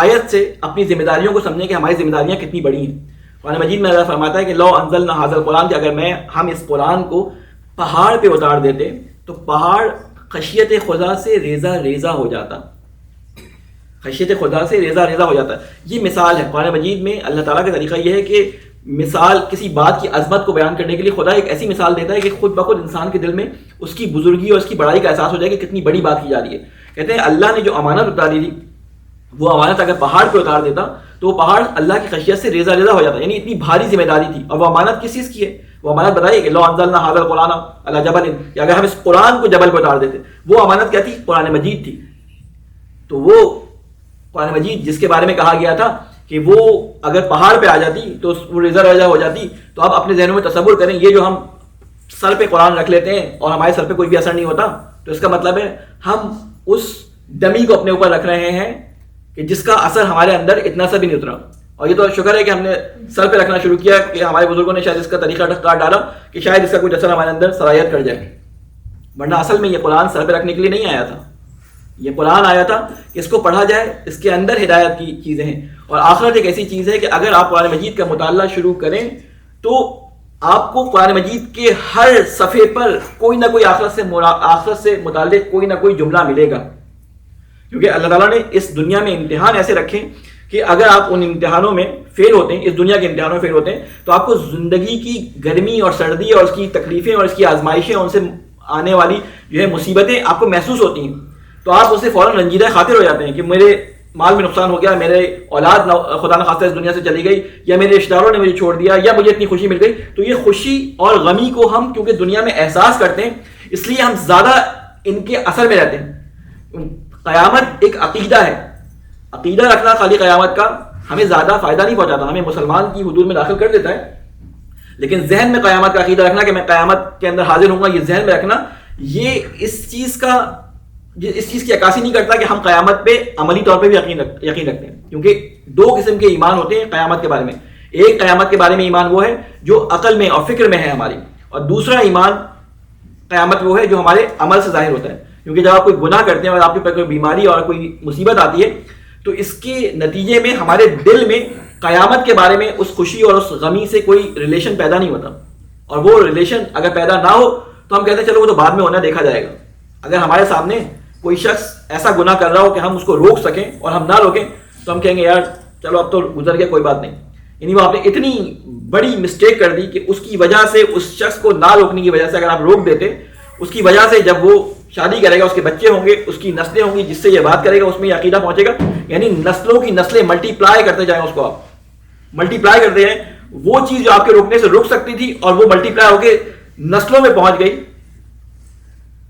آیت سے اپنی ذمہ داریوں کو سمجھیں کہ ہماری ذمہ داریاں کتنی بڑی ہیں. قرآن مجید میں اللہ فرماتا ہے کہ لو انزلنا ھذا القرآن, کہ اگر ہم اس قرآن کو پہاڑ پہ اتار دیتے تو پہاڑ خشیت خدا سے ریزہ ریزہ ہو جاتا. خشیت خدا سے ریزہ ریزہ ہو جاتا. یہ مثال ہے قرآن مجید میں. اللہ تعالیٰ کا طریقہ یہ ہے کہ مثال کسی بات کی عظمت کو بیان کرنے کے لیے خدا ایک ایسی مثال دیتا ہے کہ خود بخود انسان کے دل میں اس کی بزرگی اور اس کی بڑائی کا احساس ہو جائے کہ کتنی بڑی بات کی جا رہی ہے. کہتے ہیں اللہ نے جو امانت اتاری تھی وہ امانت اگر پہاڑ پہ اتار دیتا تو وہ پہاڑ اللہ کی خشیت سے ریزہ ریزہ ہو جاتا. یعنی اتنی بھاری ذمہ داری تھی. اور وہ امانت کس چیز کی ہے؟ وہ امانت بتائیے کہ لو انزلنا ھذا القرآن علی جبل، کہ اگر ہم اس قرآن کو جبل پہ اتار دیتے. وہ امانت کیا تھی؟ قرآن مجید تھی. تو وہ قرآن مجید جس کے بارے میں کہا گیا تھا کہ وہ اگر پہاڑ پہ آ جاتی تو وہ ریزہ ریزہ ہو جاتی. تو آپ اپنے ذہنوں میں تصور کریں، یہ جو ہم سر پہ قرآن رکھ لیتے ہیں اور ہمارے سر پہ کوئی بھی اثر نہیں ہوتا، تو اس کا مطلب ہے ہم اس ڈمی کو اپنے اوپر رکھ رہے ہیں کہ جس کا اثر ہمارے اندر اتنا سا بھی نہیں اترا. اور یہ تو شکر ہے کہ ہم نے سر پہ رکھنا شروع کیا کہ ہمارے بزرگوں نے شاید اس کا طریقہ کاٹ ڈالا کہ شاید اس کا کچھ اثر ہمارے اندر صلاحیت کر جائے. ورنہ اصل میں یہ قرآن سر پہ رکھنے کے لیے نہیں آیا تھا. یہ قرآن آیا تھا کہ اس کو پڑھا جائے، اس کے اندر ہدایت کی چیزیں ہیں. اور آخرت ایک ایسی چیز ہے کہ اگر آپ قرآن مجید کا مطالعہ شروع کریں تو آپ کو قرآن مجید کے ہر صفحے پر کوئی نہ کوئی آخرت سے متعلق کوئی نہ کوئی جملہ ملے گا. کیونکہ اللہ تعالیٰ نے اس دنیا میں امتحان ایسے رکھے کہ اگر آپ ان امتحانوں میں فیل ہوتے ہیں، اس دنیا کے امتحانوں میں فیل ہوتے ہیں، تو آپ کو زندگی کی گرمی اور سردی اور اس کی تکلیفیں اور اس کی آزمائشیں، ان سے آنے والی جو ہے مصیبتیں آپ کو محسوس ہوتی ہیں. تو آپ اس سے فوراً رنجیدہ خاطر ہو جاتے ہیں کہ میرے مال میں نقصان ہو گیا، میرے اولاد خدا نخواستہ اس دنیا سے چلی گئی، یا میرے رشتہ داروں نے مجھے چھوڑ دیا، یا مجھے اتنی خوشی مل گئی. تو یہ خوشی اور غمی کو ہم کیونکہ دنیا میں احساس کرتے ہیں، اس لیے ہم زیادہ ان کے اثر میں رہتے ہیں. قیامت ایک عقیدہ ہے. عقیدہ رکھنا خالی قیامت کا ہمیں زیادہ فائدہ نہیں پہنچاتا، ہمیں مسلمان کی حدود میں داخل کر دیتا ہے. لیکن ذہن میں قیامت کا عقیدہ رکھنا کہ میں قیامت کے اندر حاضر ہوں گا، یہ ذہن میں رکھنا، یہ اس چیز کی عکاسی نہیں کرتا کہ ہم قیامت پہ عملی طور پہ بھی یقین رکھتے ہیں. کیونکہ دو قسم کے ایمان ہوتے ہیں قیامت کے بارے میں. ایک قیامت کے بارے میں ایمان وہ ہے جو عقل میں اور فکر میں ہے ہماری، اور دوسرا ایمان قیامت وہ ہے جو ہمارے عمل سے ظاہر ہوتا ہے. کیونکہ جب آپ کوئی گناہ کرتے ہیں اور آپ کے اوپر کوئی بیماری اور کوئی مصیبت آتی ہے تو اس کے نتیجے میں ہمارے دل میں قیامت کے بارے میں اس خوشی اور اس غمی سے کوئی ریلیشن پیدا نہیں ہوتا. اور وہ ریلیشن اگر پیدا نہ ہو تو ہم کہتے ہیں چلو وہ تو بعد میں ہونا دیکھا جائے گا. اگر ہمارے سامنے کوئی شخص ایسا گناہ کر رہا ہو کہ ہم اس کو روک سکیں اور ہم نہ روکیں تو ہم کہیں گے یار چلو اب تو گزر گیا، کوئی بات نہیں. یعنی وہ آپ نے اتنی بڑی مسٹیک کر دی کہ اس کی وجہ سے، اس شخص کو نہ روکنے کی وجہ سے اگر آپ روک دیتے، اس کی وجہ سے جب وہ شادی کرے گا، اس کے بچے ہوں گے، اس کی نسلیں ہوں گی، جس سے یہ بات کرے گا اس میں یہ عقیدہ پہنچے گا. یعنی نسلوں کی نسلیں ملٹی پلائی کرتے جائیں، اس کو آپ ملٹی پلائی کرتے ہیں. وہ چیز جو آپ کے روکنے سے رک سکتی تھی اور وہ ملٹی پلائی ہو کے نسلوں میں پہنچ گئی،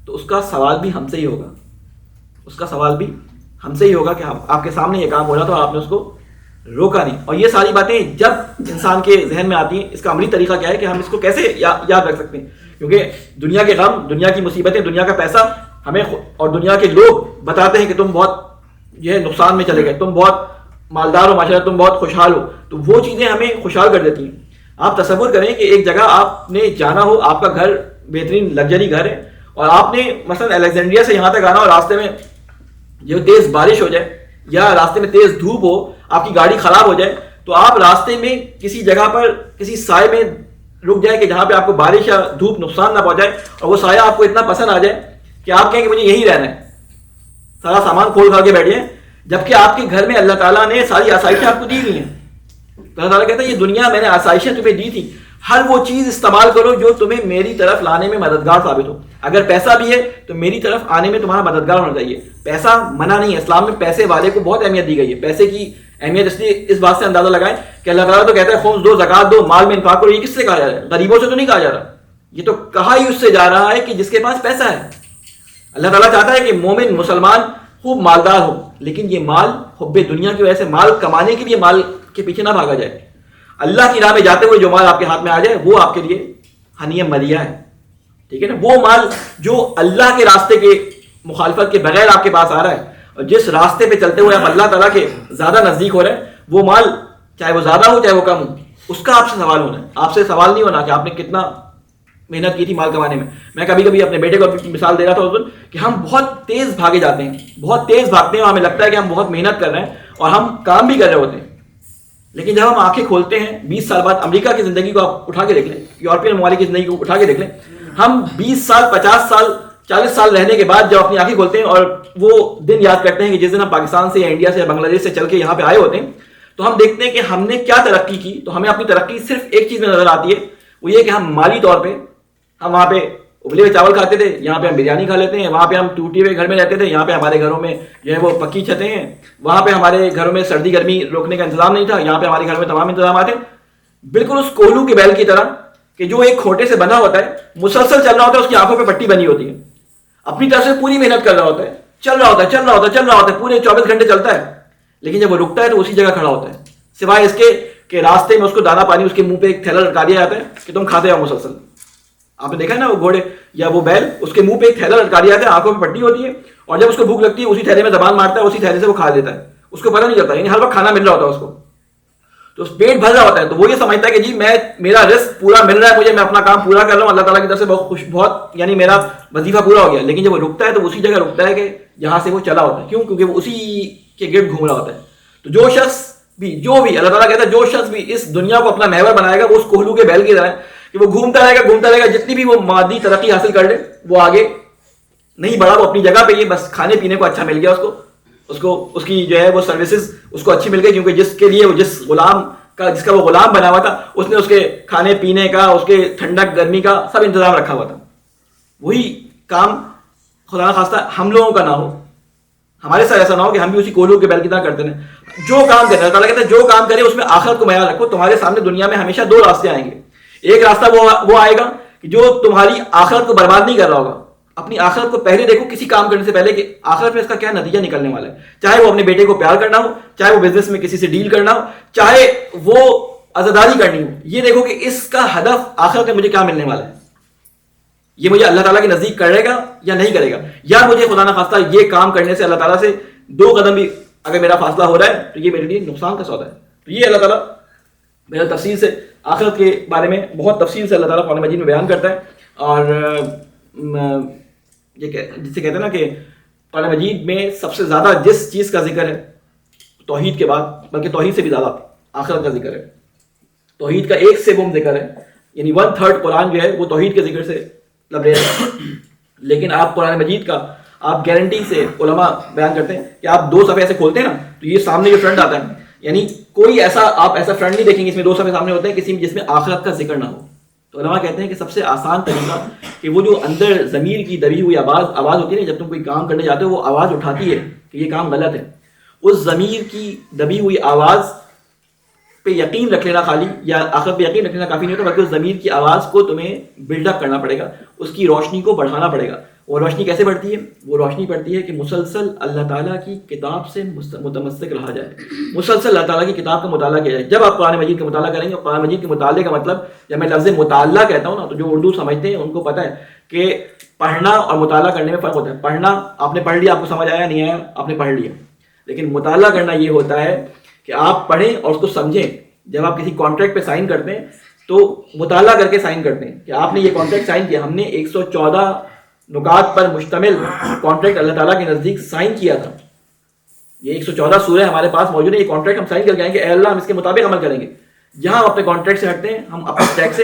تو اس کا سوال بھی ہم سے ہی ہوگا. اس کا سوال بھی ہم سے ہی ہوگا کہ آپ کے سامنے یہ کام ہو رہا تھا اور آپ نے اس کو روکا نہیں. اور یہ ساری باتیں جب انسان کے ذہن میں آتی ہیں، اس کا عملی طریقہ کیا ہے کہ ہم اس کو کیسے یاد رکھ سکتے ہیں. کیونکہ دنیا کے غم، دنیا کی مصیبتیں، دنیا کا پیسہ ہمیں اور دنیا کے لوگ بتاتے ہیں کہ تم بہت یہ نقصان میں چلے گئے، تم بہت مالدار ہو، ماشاءاللہ تم بہت خوشحال ہو. تو وہ چیزیں ہمیں خوشحال کر دیتی ہیں. آپ تصور کریں کہ ایک جگہ آپ نے جانا ہو، آپ کا گھر بہترین لگژری گھر ہے، اور آپ نے مثلا الیگزینڈریا سے یہاں تک آنا ہو، راستے میں جو تیز بارش ہو جائے یا راستے میں تیز دھوپ ہو، آپ کی گاڑی خراب ہو جائے، تو آپ راستے میں کسی جگہ پر کسی سائے میں رک جائیں کہ جہاں پہ آپ کو بارش یا دھوپ نقصان نہ پہنچائے، اور وہ سایہ آپ کو اتنا پسند آ جائے کہ آپ کہیں کہ مجھے یہی رہنا ہے، سارا سامان کھول کھا کے بیٹھے ہیں، جبکہ آپ کے گھر میں اللہ تعالیٰ نے ساری آسائشیں آپ کو دی ہوئی ہیں. تو اللہ تعالیٰ کہتا ہے یہ دنیا میں نے آسائشیں تمہیں دی تھی، ہر وہ چیز استعمال کرو جو تمہیں میری طرف لانے میں مددگار ثابت ہو. اگر پیسہ بھی ہے تو میری طرف آنے میں تمہارا مددگار ہونا چاہیے. پیسہ منع نہیں ہے، اسلام میں پیسے والے کو بہت اہمیت دی گئی ہے. پیسے کی اہمیت اس لیے اس بات سے اندازہ لگائیں کہ اللہ تعالیٰ تو کہتا ہے خمس دو، زکات دو، مال میں انفاق کرو. یہ کس سے کہا جا رہا ہے؟ غریبوں سے تو نہیں کہا جا رہا، یہ تو کہا ہی اس سے جا رہا ہے کہ جس کے پاس پیسہ ہے. اللہ تعالیٰ چاہتا ہے کہ مومن مسلمان خوب مالدار ہو، لیکن یہ مال حب دنیا کی وجہ سے مال کمانے کے لیے مال کے پیچھے نہ بھاگا جائے. اللہ کی راہ میں جاتے ہوئے جو مال آپ کے ہاتھ میں آ جائے وہ آپ کے لیے ہنیہ ملیہ ہے. ٹھیک ہے نا؟ وہ مال جو اللہ کے راستے کے مخالفت کے بغیر آپ کے پاس آ رہا ہے اور جس راستے پہ چلتے ہوئے آپ اللہ تعالیٰ کے زیادہ نزدیک ہو رہے ہیں، وہ مال چاہے وہ زیادہ ہو چاہے وہ کم ہو، اس کا آپ سے سوال ہونا ہے. آپ سے سوال نہیں ہونا کہ آپ نے کتنا محنت کی تھی مال کمانے میں. میں کبھی کبھی اپنے بیٹے کو مثال دے رہا تھا اس دن کہ ہم بہت تیز بھاگے جاتے ہیں، بہت تیز بھاگتے ہیں، اور ہمیں لگتا ہے کہ ہم بہت محنت کر رہے ہیں اور ہم کام بھی کر رہے ہوتے ہیں. لیکن جب ہم آنکھیں کھولتے ہیں 20 سال بعد، امریکہ کی زندگی کو آپ اٹھا کے دیکھ لیں، یورپین ممالک کی زندگی کو اٹھا کے دیکھ لیں، ہم 20 سال 50 سال 40 سال رہنے کے بعد جب اپنی آنکھیں کھولتے ہیں اور وہ دن یاد کرتے ہیں کہ جس دن ہم پاکستان سے یا انڈیا سے یا بنگلہ دیش سے چل کے یہاں پہ آئے ہوتے ہیں, تو ہم دیکھتے ہیں کہ ہم نے کیا ترقی کی. تو ہمیں اپنی ترقی صرف ایک چیز میں نظر آتی ہے, وہ یہ کہ ہم مالی طور پہ ہم وہاں پہ ابلے ہوئے چاول کھاتے تھے, یہاں پہ ہم بریانی کھا لیتے ہیں, وہاں پہ ہم ٹوٹے ہوئے گھر میں رہتے تھے, یہاں پہ ہمارے گھروں میں جو ہے وہ پکی چھتیں ہیں, وہاں پہ ہمارے گھروں میں سردی گرمی روکنے کا انتظام نہیں تھا, یہاں پہ ہمارے گھروں میں تمام انتظامات ہیں. بالکل اس کولو کے بیل کی طرح کہ جو ایک کھوٹے سے بنا ہوتا ہے, مسلسل چل رہا ہوتا ہے, اس کی آنکھوں پہ پٹی بنی ہوتی ہے, اپنی طرف سے پوری محنت کر رہا ہوتا ہے, چل رہا ہوتا ہے, پورے 24 گھنٹے چلتا ہے, لیکن جب وہ رکتا ہے تو اسی جگہ کھڑا ہوتا ہے, سوائے اس کے کہ راستے میں اس کو دانا پانی اس کے منہ پہ ایک تھیلا لٹکا دیا جاتا ہے کہ تم کھاتے جاؤ مسلسل. آپ نے دیکھا ہے نا وہ گھوڑے یا وہ بیل, اس کے منہ پہ ایک تھیلا لٹکا دیا جاتا ہے, آنکھوں پہ پٹی ہوتی ہے, اور جب اس کو بھوک لگتی ہے اسی تھیلے میں زبان مارتا ہے, اسی تھیلے سے وہ کھا لیتا ہے, اس کو پتہ نہیں چلتا, یعنی ہر وقت کھانا مل رہا ہوتا ہے اس کو, تو اس پیٹ بھر رہا ہوتا ہے. تو وہ یہ سمجھتا ہے کہ جی میرا رزق پورا مل رہا ہے مجھے, میں اپنا کام پورا کر رہا ہوں, اللہ تعالیٰ کی طرف سے بہت یعنی میرا وظیفہ پورا ہو گیا. لیکن جب وہ رکتا ہے تو اسی جگہ رکتا ہے کہ جہاں سے وہ چلا ہوتا ہے. کیوں؟ کیونکہ وہ اسی کے گرد گھوم رہا ہوتا ہے. تو جو شخص بھی اللہ تعالیٰ کہتا ہے جو شخص بھی اس دنیا کو اپنا محور بنائے گا وہ اس کوہلو کے بیل کی طرح ہے کہ وہ گھومتا رہے گا, جتنی بھی وہ مادی ترقی حاصل کر لے وہ آگے نہیں بڑھا, وہ اپنی جگہ پہ ہی, بس کھانے پینے کو اچھا مل گیا اس کی جو ہے وہ سروسز اس کو اچھی مل گئی, کیونکہ جس کے لیے جس کا وہ غلام بنا ہوا تھا اس نے اس کے کھانے پینے کا, اس کے ٹھنڈک گرمی کا سب انتظام رکھا ہوا تھا. وہی کام خدا نہ خواستہ ہم لوگوں کا نہ ہو, ہمارے ساتھ ایسا نہ ہو کہ ہم بھی اسی کولو کے بیل کی طرح کرتے ہیں. جو کام کریں, اللہ تعالیٰ کہتے ہیں جو کام کرے اس میں آخرت کو معیار رکھو. تمہارے سامنے دنیا میں ہمیشہ 2 راستے آئیں گے. ایک راستہ وہ آئے گا کہ جو تمہاری آخرت کو برباد نہیں کر رہا ہوگا. اپنی آخرت کو پہلے دیکھو کسی کام کرنے سے پہلے کہ آخرت میں اس کا کیا نتیجہ نکلنے والا ہے, چاہے وہ اپنے بیٹے کو پیار کرنا ہو, چاہے وہ بزنس میں کسی سے ڈیل کرنا ہو, چاہے وہ عزاداری کرنی ہو. یہ دیکھو کہ اس کا ہدف آخرت میں مجھے کیا ملنے والا ہے, یہ مجھے اللہ تعالیٰ کے نزدیک کرے گا یا نہیں کرے گا, یا مجھے خدا نہ خواستہ یہ کام کرنے سے اللہ تعالیٰ سے 2 قدم بھی اگر میرا فاصلہ ہو رہا ہے تو یہ میرے لیے نقصان کا سودا ہے. تو یہ اللہ تعالیٰ میرا تفصیل سے آخرت کے بارے میں بہت تفصیل سے اللہ تعالیٰ قرآن مجید میں بیان کرتا ہے. اور یہ جسے کہتے ہیں نا کہ قرآن مجید میں سب سے زیادہ جس چیز کا ذکر ہے توحید کے بعد, بلکہ توحید سے بھی زیادہ آخرت کا ذکر ہے. توحید کا 1 سوم ذکر ہے, یعنی 1/3 قرآن جو ہے وہ توحید کے ذکر سے لبریز ہے. لیکن آپ قرآن مجید کا آپ گارنٹی سے علماء بیان کرتے ہیں کہ آپ 2 صفحے ایسے کھولتے ہیں نا تو یہ سامنے جو فرنٹ آتا ہے, یعنی کوئی آپ ایسا فرنٹ نہیں دیکھیں گے اس میں 2 صفحے سامنے ہوتے ہیں کسی جس میں آخرت کا ذکر نہ ہو. تو علماء کہتے ہیں کہ سب سے آسان طریقہ کہ وہ جو اندر ضمیر کی دبی ہوئی آواز ہوتی ہے نا, جب تم کوئی کام کرنے جاتے ہو وہ آواز اٹھاتی ہے کہ یہ کام غلط ہے, اس ضمیر کی دبی ہوئی آواز پہ یقین رکھ لینا خالی, یا آخرت پہ یقین رکھ لینا کافی نہیں ہوتا, بلکہ اس ضمیر کی آواز کو تمہیں بلڈ اپ کرنا پڑے گا, اس کی روشنی کو بڑھانا پڑے گا. اور روشنی کیسے بڑھتی ہے؟ وہ روشنی بڑھتی ہے کہ مسلسل اللہ تعالیٰ کی کتاب سے متمسک رہا جائے, مسلسل اللہ تعالیٰ کی کتاب کا مطالعہ کیا جائے. جب آپ قرآن مجید کا مطالعہ کریں گے, قرآن مجید کے مطالعے کا مطلب, جب میں لفظ مطالعہ کہتا ہوں نا, تو جو اردو سمجھتے ہیں ان کو پتہ ہے کہ پڑھنا اور مطالعہ کرنے میں فرق ہوتا ہے. پڑھنا آپ نے پڑھ لیا, آپ کو سمجھ آیا نہیں آیا, آپ نے پڑھ لیا. لیکن مطالعہ کرنا یہ ہوتا ہے کہ آپ پڑھیں اور اس کو سمجھیں. جب آپ کسی کانٹریکٹ پہ سائن کرتے ہیں تو مطالعہ کر کے سائن کرتے ہیں کہ آپ نے یہ کانٹریکٹ سائن کیا, ہم نے 114 نکات پر مشتمل کانٹریکٹ اللہ تعالیٰ کے نزدیک سائن کیا تھا. یہ 114 سورہ ہمارے پاس موجود ہے, یہ کانٹریکٹ ہم سائن کر کے آئیں گے, اے اللہ ہم اس کے مطابق عمل کریں گے. جہاں ہم اپنے کانٹریکٹ سے ہٹتے ہیں ہم اپنے ٹیکس سے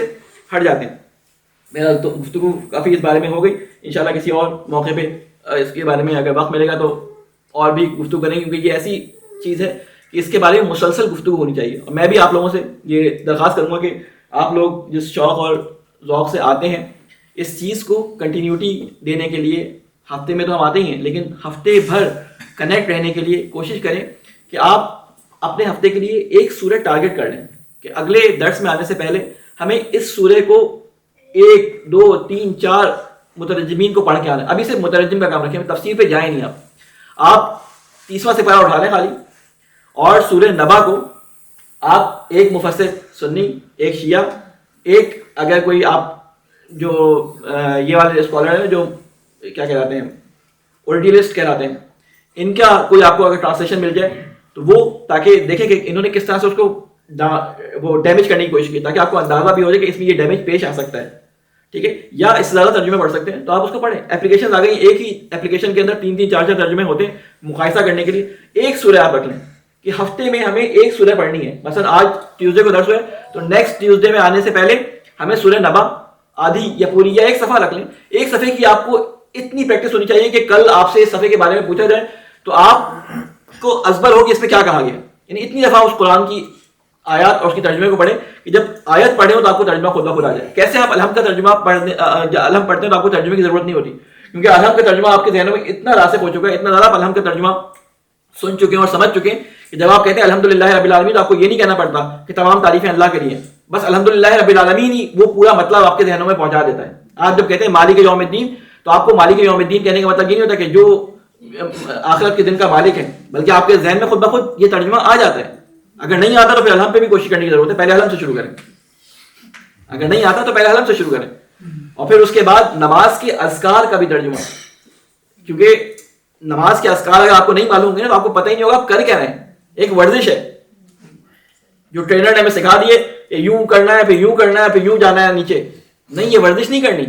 ہٹ جاتے ہیں. میرا تو گفتگو کافی اس بارے میں ہو گئی, انشاءاللہ کسی اور موقع پہ اس کے بارے میں اگر وقت ملے گا تو اور بھی گفتگو کریں گے, کیونکہ یہ ایسی چیز ہے کہ اس کے بارے میں مسلسل گفتگو ہونی چاہیے. اور میں بھی آپ لوگوں سے یہ درخواست کروں گا کہ آپ لوگ جس شوق اور ذوق سے آتے ہیں اس چیز کو کنٹینیوٹی دینے کے لیے, ہفتے میں تو ہم آتے ہی ہیں, لیکن ہفتے بھر کنیکٹ رہنے کے لیے کوشش کریں کہ آپ اپنے ہفتے کے لیے ایک سورہ ٹارگٹ کر لیں کہ اگلے درس میں آنے سے پہلے ہمیں اس سورہ کو 1 2 3 4 مترجمین کو پڑھ کے آنا ہے. ابھی صرف مترجم کا کام رکھیں, تفسیر پہ جائیں نہیں. آپ 30واں سپارہ اٹھا لیں خالی, اور سورہ نبا کو آپ ایک مفسر سنی, ایک شیعہ, ایک اگر کوئی آپ جو یہ والے اسکالر ہیں جو کیا کہلاتے ہیں اوریجنلسٹ کہلاتے ہیں, ان کا کوئی آپ کو اگر ٹرانسلیشن مل جائے تو وہ, تاکہ دیکھیں کہ انہوں نے کس طرح سے اس کو وہ ڈیمیج کرنے کی کوشش کی, تاکہ آپ کو اندازہ بھی ہو جائے کہ اس میں یہ ڈیمیج پیش آ سکتا ہے. ٹھیک ہے, یا اس سے زیادہ ترجمے پڑھ سکتے ہیں تو آپ اس کو پڑھیں. اپلیکیشن آ گئی, ایک ہی اپلیکیشن کے اندر 3 3 4 4 ترجمے ہوتے ہیں مقایسہ کرنے کے لیے. ایک سورہ آپ رکھ لیں کہ ہفتے میں ہمیں ایک سورہ پڑھنی ہے. مثلا آج ٹیوزڈے کو درس ہے تو نیکسٹ ٹیوزڈے میں آنے سے پہلے ہمیں سورہ نبا آدھی یا پوری یا ایک صفحہ رکھ لیں. ایک صفحے کی آپ کو اتنی پریکٹس ہونی چاہیے کہ کل آپ سے اس صفحے کے بارے میں پوچھا جائے تو آپ کو ازبر ہو کہ اس میں کیا کہا گیا. یعنی اتنی دفعہ اس قرآن کی آیات اور اس کی ترجمے کو پڑھیں کہ جب آیت پڑھیں تو آپ کو ترجمہ خود بخود آ جائے. کیسے آپ الحمد کا ترجمہ الحمد پڑھتے ہیں تو آپ کو ترجمے کی ضرورت نہیں ہوتی, کیونکہ الحمد کا ترجمہ آپ کے ذہنوں میں اتنا راسخ ہو چکا ہے, اتنا زیادہ آپ الحمد کا ترجمہ سن چکے ہیں اور سمجھ چکے ہیں کہ جب آپ کہتے ہیں الحمدللہ رب العالمین تو آپ کو یہ نہیں کہنا پڑتا کہ تمام تعریفیں اللہ کے لیے, بس الحمدللہ رب العالمین ہی وہ پورا مطلب آپ کے ذہنوں میں پہنچا دیتا ہے. آپ جب کہتے ہیں مالک یوم الدین تو آپ کو مالک یوم الدین کہنے کا مطلب یہ نہیں ہوتا کہ جو آخرت کے دن کا مالک ہے, بلکہ آپ کے ذہن میں خود بخود یہ ترجمہ آ جاتا ہے. اگر نہیں آتا تو پھر الحمد پہ بھی کوشش کرنے کی ضرورت ہے, پہلے الحمد سے شروع کریں. اگر نہیں آتا تو پہلے الحمد سے شروع کریں, اور پھر اس کے بعد نماز کے اذکار کا بھی ترجمہ, کیونکہ نماز کے اذکار اگر آپ کو نہیں معلوم ہوں گے تو آپ کو پتہ ہی نہیں ہوگا آپ کر کیا رہے ہیں. ایک ورزش ہے جو ٹرینر نے ہمیں سکھا دیے کہ یوں کرنا ہے پھر یوں کرنا ہے پھر یوں جانا ہے نیچے, نہیں, یہ ورزش نہیں کرنی,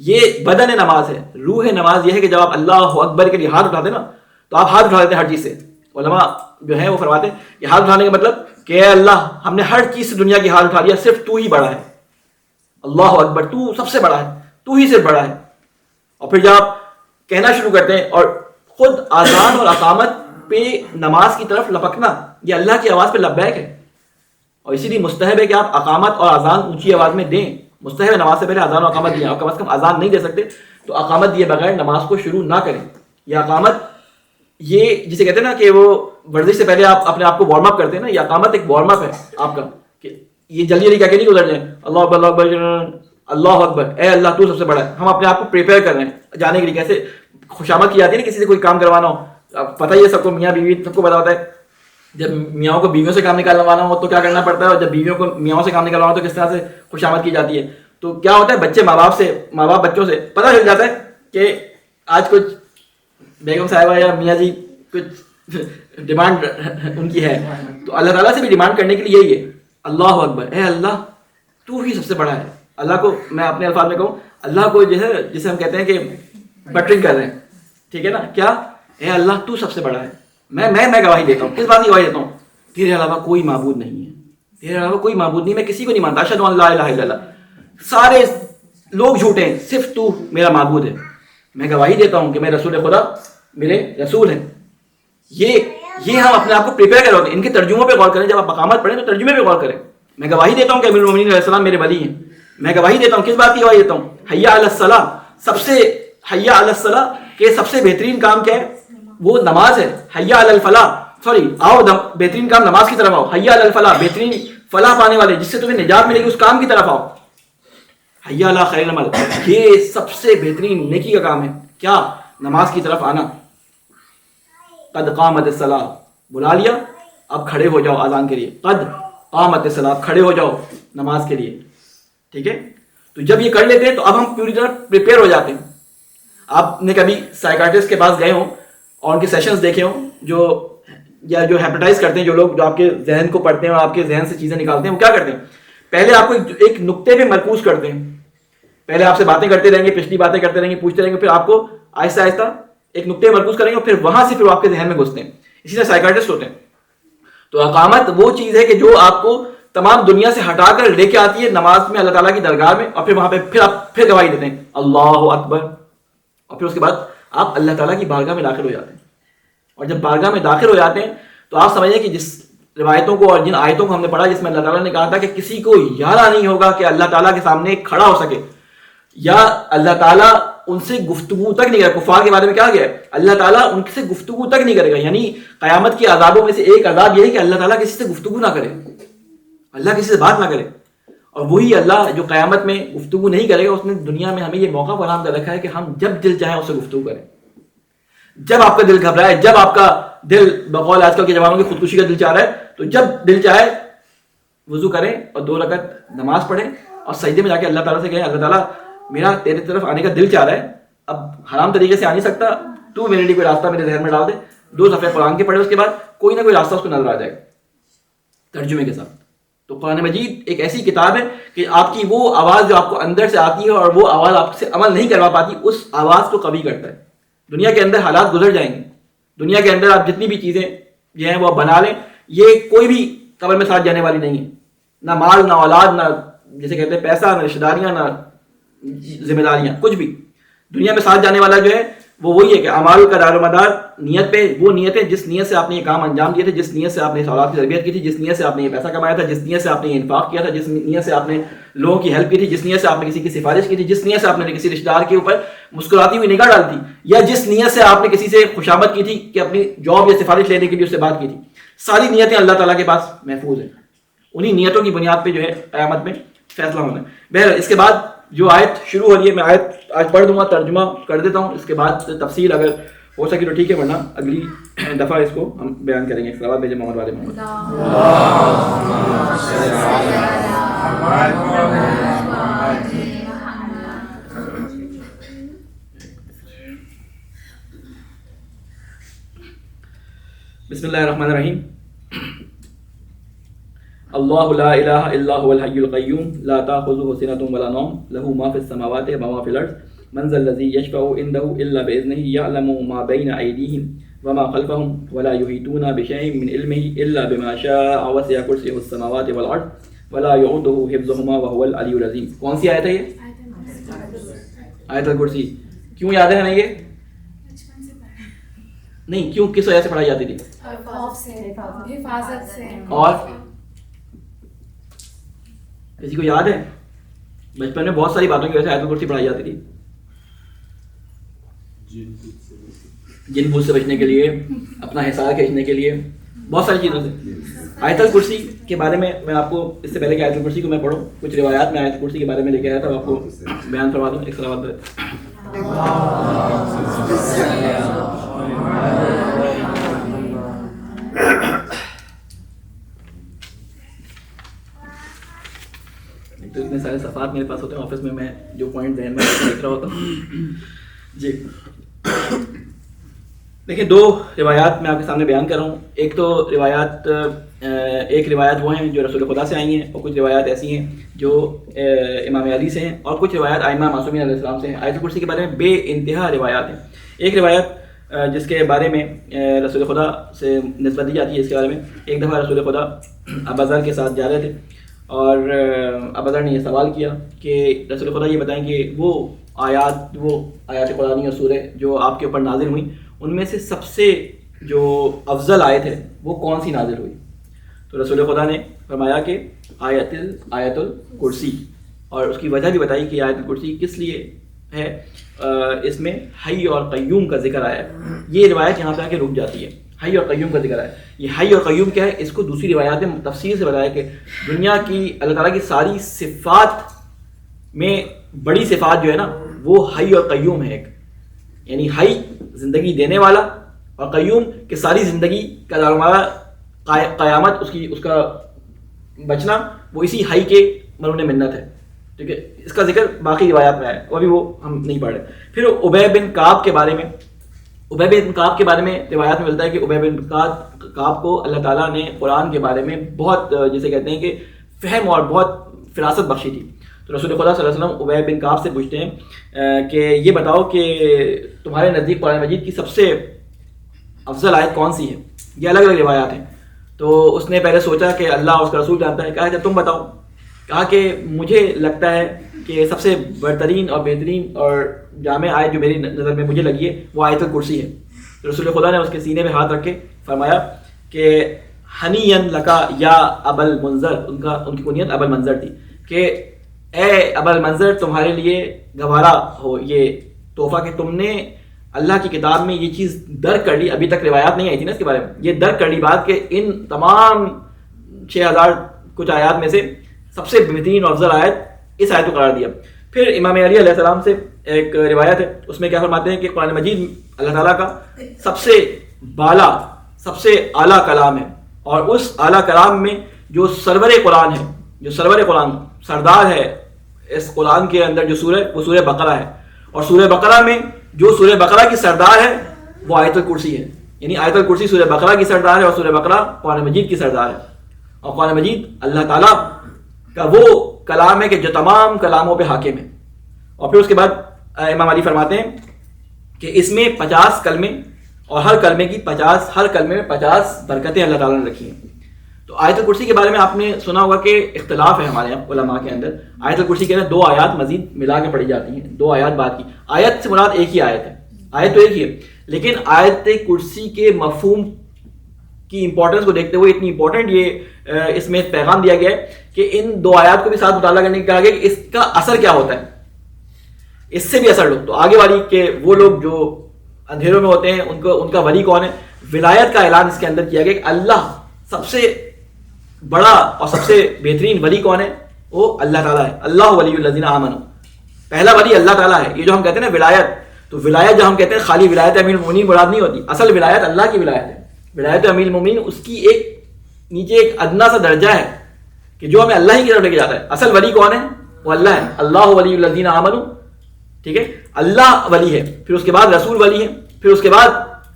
یہ بدن نماز ہے. روح نماز یہ ہے کہ جب آپ اللہ اکبر کے لیے ہاتھ اٹھاتے ہیں نا تو آپ ہاتھ اٹھا دیتے ہیں ہر چیز سے. علماء جو ہیں وہ فرماتے ہیں کہ ہاتھ اٹھانے کا مطلب کہ اے اللہ ہم نے ہر چیز سے دنیا کی ہاتھ اٹھا دیا, صرف تو ہی بڑا ہے. اللہ اکبر, تو سب سے بڑا ہے, تو ہی صرف بڑا ہے. اور پھر جب آپ کہنا شروع کرتے ہیں اور خود اذان اور اقامت پہ نماز کی طرف لپکنا, یہ اللہ کی آواز پہ لبیک ہے. اور اسی لیے مستحب ہے کہ آپ اقامت اور اذان اونچی آواز میں دیں. مستحب ہے نماز سے پہلے اذان اور اقامت دیں, اور کم از کم اذان نہیں دے سکتے تو اقامت دیے بغیر نماز کو شروع نہ کریں. یہ اقامت, یہ جسے کہتے ہیں نا کہ وہ ورزش سے پہلے آپ اپنے آپ کو وارم اپ کرتے ہیں نا, یہ اقامت ایک وارم اپ ہے آپ کا, کہ یہ جلدی جلدی کیا کہ نہیں گزر جائیں اللہ اکبر اللہ اکبر اللہ اکبر, اے اللہ تو سب سے بڑا ہے. ہم اپنے آپ کو پریپیئر کر رہے ہیں جانے کے لیے. کیسے خوشامد کی جاتی ہے نا کسی سے کوئی کام کروانا ہو, پتہ ہی ہے سب کو, میاں بیوی سب کو پتا ہوتا ہے. جب میاں کو بیویوں سے کام نکالوانا ہو تو کیا کرنا پڑتا ہے, اور جب بیویوں کو میاں سے کام نکالوانا ہو تو کس طرح سے خوشامد کی جاتی ہے. تو کیا ہوتا ہے, بچے ماں باپ بچوں سے پتہ چل جاتا ہے کہ آج کچھ بیگم صاحبہ یا میاں جی کچھ ڈیمانڈ ان کی ہے, تو اللہ تعالیٰ سے بھی ڈیمانڈ کرنے کے لیے یہی ہے اللہ اکبر, اے اللہ تو ہی سب سے بڑا ہے. اللہ کو میں اپنے الفاظ میں کہوں, اللہ کو جو ہے جسے ہم کہتے ہیں کہ بٹرنگ کر رہے ہیں, ٹھیک ہے نا, کیا اے اللہ تو سب سے بڑا ہے. میں گواہی دیتا ہوں, کس بات کی گواہی دیتا ہوں, تیرے علاوہ کوئی معبود نہیں ہے, تیرے علاوہ کوئی معبود نہیں, میں کسی کو نہیں مانتا. اشہد ان لا الہ الا اللہ, سارے لوگ جھوٹے ہیں, صرف تو میرا معبود ہے. میں گواہی دیتا ہوں کہ میں رسول خدا میرے رسول ہیں. یہ ہم اپنے آپ کو پریپیئر کر رہے ہوتے ہیں. ان کے ترجموں پہ غور کریں, جب آپ مقامات پڑھیں تو ترجمے پہ غور کریں. میں گواہی دیتا ہوں کہ امیر المومنین علیہ السلام میرے ولی ہیں. میں گواہی دیتا ہوں, کس بات کی گواہی دیتا ہوں, حیا علی الصلاۃ, سب سے حیا علی الصلاۃ کہ سب سے بہترین کام کیا ہے, وہ نماز ہے. حیا علی الفلاح, آؤ بہترین کام نماز کی طرف آؤ. حیا علی الفلاح, بہترین فلاح پانے والے جس سے تمہیں نجات ملے گی اس کام کی طرف آؤ. حیا علی خیر العمل, یہ سب سے بہترین نیکی کا کام ہے, کیا, نماز کی طرف آنا. قد قامت الصلاۃ, بلا لیا, اب کھڑے ہو جاؤ اذان کے لیے. قد قامت الصلاۃ, کھڑے ہو جاؤ نماز کے لیے, ٹھیک ہے. تو جب یہ کر لیتے ہیں تو اب ہم پوری طرح پریپیئر ہو جاتے ہیں. آپ نے کبھی سائیکاٹرسٹ کے پاس گئے ہوں اور ان کے سیشنز دیکھے ہوں, جو ہیپٹائز کرتے ہیں, جو لوگ جو آپ کے ذہن کو پڑھتے ہیں اور آپ کے ذہن سے چیزیں نکالتے ہیں, وہ کیا کرتے ہیں, پہلے آپ کو ایک نقطے پہ مرکوز کرتے ہیں. پہلے آپ سے باتیں کرتے رہیں گے, پچھلی باتیں کرتے رہیں گے, پوچھتے رہیں گے, پھر آپ کو آہستہ آہستہ ایک نقطے پہ مرکوز کریں گے, اور پھر وہاں سے پھر وہ آپ کے ذہن میں گھستے ہیں. اسی طرح سائیکاٹرسٹ ہوتے ہیں. تو اقامت وہ چیز ہے کہ جو آپ کو تمام دنیا سے ہٹا کر لے کے آتی ہے نماز میں اللہ تعالیٰ کی درگاہ میں, اور پھر وہاں پہ پھر آپ پھر گواہی دیتے ہیں اللہ اکبر, اور پھر اس کے بعد آپ اللہ تعالیٰ کی بارگاہ میں داخل ہو جاتے ہیں. اور جب بارگاہ میں داخل ہو جاتے ہیں تو آپ سمجھیں کہ جس روایتوں کو اور جن آیتوں کو ہم نے پڑھا جس میں اللہ تعالیٰ نے کہا تھا کہ کسی کو یارہ نہیں ہوگا کہ اللہ تعالیٰ کے سامنے کھڑا ہو سکے, یا اللہ تعالیٰ ان سے گفتگو تک نہیں کرے. کفار کے بارے میں کیا گیا ہے, اللہ تعالیٰ ان سے گفتگو تک نہیں کرے گا. یعنی قیامت کے عذابوں میں سے ایک عذاب یہ ہے کہ اللہ تعالیٰ کسی سے گفتگو نہ کرے, اللہ کسی سے بات نہ کرے. اور وہی اللہ جو قیامت میں گفتگو نہیں کرے گا, اس نے دنیا میں ہمیں یہ موقع فراہم کر رکھا ہے کہ ہم جب دل چاہیں اس سے گفتگو کریں. جب آپ کا دل گھبرائے, جب آپ کا دل بقول آج کل کے جوانوں کی خودکشی کا دل چاہ رہا ہے, تو جب دل چاہے وضو کریں اور 2 رکعت نماز پڑھیں اور سجدے میں جا کے اللہ تعالیٰ سے کہیں اللہ تعالیٰ میرا تیرے طرف آنے کا دل چاہ رہا ہے, اب حرام طریقے سے آ نہیں سکتا, تو میرے لیے کوئی راستہ میرے ذہن میں ڈال دے. 2 صفحے قرآن کے پڑھے, اس کے بعد کوئی نہ کوئی راستہ اس کو نظر آ جائے گا ترجمے کے ساتھ. تو قرآن مجید ایک ایسی کتاب ہے کہ آپ کی وہ آواز جو آپ کو اندر سے آتی ہے اور وہ آواز آپ سے عمل نہیں کروا پاتی, اس آواز کو قوی کرتا ہے. دنیا کے اندر حالات گزر جائیں گے, دنیا کے اندر آپ جتنی بھی چیزیں جو ہیں وہ بنا لیں, یہ کوئی بھی قبر میں ساتھ جانے والی نہیں ہے. نہ مال, نہ اولاد, نہ جیسے کہتے ہیں پیسہ, نہ رشتہ داریاں, نہ ذمہ داریاں, کچھ بھی. دنیا میں ساتھ جانے والا جو ہے وہ وہی ہے کہ اعمال کا دار و مدار نیت پہ، وہ نیتیں جس نیت سے آپ نے یہ کام انجام دیے تھے، جس نیت سے آپ نے اس اولاد کی تربیت کی تھی، جس نیت سے آپ نے یہ پیسہ کمایا تھا، جس نیت سے آپ نے یہ انفاق کیا تھا، جس نیت سے آپ نے لوگوں کی ہیلپ کی تھی، جس نیت سے آپ نے کسی کی سفارش کی تھی، جس نیت سے آپ نے کسی رشتہ دار کے اوپر مسکراتی ہوئی نگاہ ڈالی تھی، یا جس نیت سے آپ نے کسی سے خوشامد کی تھی کہ اپنی جاب یا سفارش لینے کے لیے اس سے بات کی تھی، ساری نیتیں اللہ تعالیٰ کے پاس محفوظ ہیں. انہی نیتوں کی بنیاد پہ جو ہے قیامت میں فیصلہ ہونا ہے. بہرحال اس کے بعد جو آیت شروع ہو رہی ہے، میں آیت آج پڑھ دوں گا، ترجمہ کر دیتا ہوں، اس کے بعد تفصیل اگر ہو سکے تو ٹھیک ہے، ورنہ اگلی دفعہ اس کو ہم بیان کریں گے. صلوات بھیجیں محمد والے محمد. بسم اللہ الرحمن الرحیم. اللہ لا الہ الا هو الحی القیوم لا تأخذه سنة ولا نوم له ما في السماوات وما في الارض من ذا الذی یشفع عنده الا باذنه یعلم ما بین ایدیہم وما خلفهم ولا یحیطون بشیء من علمه الا بما شاء وسع کرسیہ السماوات والارض ولا یعوده حفظهما وهو العلی العظیم. کون سی آیت ہے یہ؟ آیت الکرسی. کیوں یاد ہے ہمیں یہ؟ نہیں، کیوں، کس وجہ سے پڑھائی جاتی تھی؟ حفاظت سے. اور کسی کو یاد ہے بچپن میں بہت ساری باتوں کی وجہ سے آیت الکرسی پڑھائی جاتی تھی؟ جن بھوت سے بچنے کے لیے، اپنا حصار کھینچنے کے لیے، بہت ساری چیزوں سے. آیت الکرسی کے بارے میں آپ کو اس سے پہلے کہ آیت الکرسی کو میں پڑھوں، کچھ روایات میں آیت الکرسی کے بارے میں لے کے آیا تھا، آپ کو بیان کروا دوں. ایک صلوات. تو اتنے سارے صفحات میرے پاس ہوتے ہیں آفس میں جو پوائنٹ ذہن میں لکھ رہا ہوتا ہوں. جی دیکھیں، دو روایات میں آپ کے سامنے بیان کر رہا ہوں. ایک تو ایک روایت وہ ہیں جو رسول خدا سے آئی ہیں، اور کچھ روایات ایسی ہیں جو امام علی سے ہیں، اور کچھ روایات ائمہ معصومین علیہ السلام سے ہیں. آیت الکرسی کے بارے میں بے انتہا روایات ہیں. ایک روایت جس کے بارے میں رسول خدا سے نسبت دی جاتی ہے، اس کے بارے میں ایک دفعہ رسول خدا ابوذر کے ساتھ جا رہے تھے، اور ابوذر نے یہ سوال کیا کہ رسول خدا یہ بتائیں کہ وہ آیات قرآنی اور سورہ جو آپ کے اوپر نازل ہوئیں، ان میں سے سب سے جو افضل آیت ہے وہ کون سی نازل ہوئی؟ تو رسول خدا نے فرمایا کہ آیت الکرسی، اور اس کی وجہ بھی بتائی کہ آیت الکرسی کس لیے ہے. اس میں حی اور قیوم کا ذکر آیا ہے. یہ روایت یہاں پہ آ کے رک جاتی ہے، حی اور قیوم کا ذکر ہے. یہ حی اور قیوم کیا ہے، اس کو دوسری روایات میں تفصیل سے بتایا کہ دنیا کی اللہ تعالیٰ کی ساری صفات میں بڑی صفات جو ہے نا وہ حی اور قیوم ہے. ایک یعنی حی زندگی دینے والا، اور قیوم کہ ساری زندگی کا دارمدار قیامت اس کا بچنا وہ اسی حی کے مرہون منت ہے. ٹھیک ہے، اس کا ذکر باقی روایات میں ہے، ابھی وہ ہم نہیں پڑھ رہے. پھر ابی بن کعب کے بارے میں روایات میں ملتا ہے کہ ابی بن کعب کو اللہ تعالیٰ نے قرآن کے بارے میں بہت جسے کہتے ہیں کہ فہم اور بہت فراست بخشی تھی. تو رسول خدا صلی اللہ علیہ وسلم ابی بن کعب سے پوچھتے ہیں کہ یہ بتاؤ کہ تمہارے نزدیک قرآن مجید کی سب سے افضل آیت کون سی ہے؟ یہ الگ الگ روایات ہیں. تو اس نے پہلے سوچا کہ اللہ اور اس کا رسول جانتا ہے. کہا کہ تم بتاؤ. کہا کہ مجھے لگتا ہے کہ سب سے برترین اور بہترین اور جامع آیت جو میری نظر میں مجھے لگی ہے وہ آیت الکرسی ہے. رسول خدا نے اس کے سینے پہ ہاتھ رکھ کے فرمایا کہ ہنیئن لکا یا ابا المنذر، ان کی کنیت ابا المنذر تھی، کہ اے ابا المنذر تمہارے لیے گوارا ہو یہ تحفہ کہ تم نے اللہ کی کتاب میں یہ چیز درک کر لی. ابھی تک روایات نہیں آئی تھی نا اس کے بارے میں، یہ درک کر لی بات کہ ان تمام 6000 کچھ آیات میں سے سب سے بہترین اور افضل آیت اس آیت کو قرار دیا. پھر امام علی علیہ السلام سے ایک روایت ہے، اس میں کیا فرماتے ہیں کہ قرآن مجید اللہ تعالیٰ کا سب سے بالا سب سے اعلیٰ کلام ہے، اور اس اعلیٰ کلام میں جو سرور قرآن ہے، جو سرور قرآن سردار ہے اس قرآن کے اندر جو سورہ وہ سورہ بقرہ ہے، اور سورہ بقرہ میں جو سورہ بقرہ کی سردار ہے وہ آیت الکرسی ہے. یعنی آیت الکرسی سورہ بقرہ کی سردار ہے، اور سورہ بقرہ قرآن مجید کی سردار ہے. اور قرآن مجید اللہ تعالیٰ کا وہ کلام ہے کہ جو تمام کلاموں پہ حاکم ہے. اور پھر اس کے بعد امام علی فرماتے ہیں کہ اس میں 50 کلمے، اور ہر کلمے میں 50 برکتیں اللہ تعالیٰ نے رکھی ہیں. تو آیت الکرسی کے بارے میں آپ نے سنا ہوگا کہ اختلاف ہے ہمارے یہاں علماء کے اندر. آیت الکرسی کے اندر 2 آیات مزید ملا کے پڑھی جاتی ہیں, 2 آیات بعد کی. آیت سے مراد ایک ہی آیت ہے, آیت تو ایک ہی ہے, لیکن آیت کرسی کے مفہوم کی امپورٹنس کو دیکھتے ہوئے اتنی امپورٹنٹ یہ اس میں پیغام دیا گیا ہے کہ ان 2 آیات کو بھی ساتھ مطالعہ کرنے کا کہا گیا کہ اس کا اثر کیا ہوتا ہے, اس سے بھی اثر لو. تو آگے والی کہ وہ لوگ جو اندھیروں میں ہوتے ہیں ان کا ولی کون ہے. ولایت کا اعلان اس کے اندر کیا گیا کہ اللہ سب سے بڑا اور سب سے بہترین ولی کون ہے, وہ اللہ تعالیٰ ہے. اللہ ولی الذین آمنوا, پہلا ولی اللہ تعالیٰ ہے. یہ جو ہم کہتے ہیں نا ولایت, تو ولایت جو ہم کہتے ہیں خالی ولایت امیر المومنین مراد نہیں ہوتی. اصل ولایت اللہ کی ولایت ہے. ولایت امیر المومنین اس کی ایک نیچے ایک ادنا سا درجہ ہے کہ جو ہمیں اللہ ہی کی طرف لے کے جاتا ہے. اصل ولی کون ہے, وہ اللہ ہے. اللہ ولی الذین آمنوا, ٹھیک ہے, اللہ ولی ہے. پھر اس کے بعد رسول ولی ہے. پھر اس کے بعد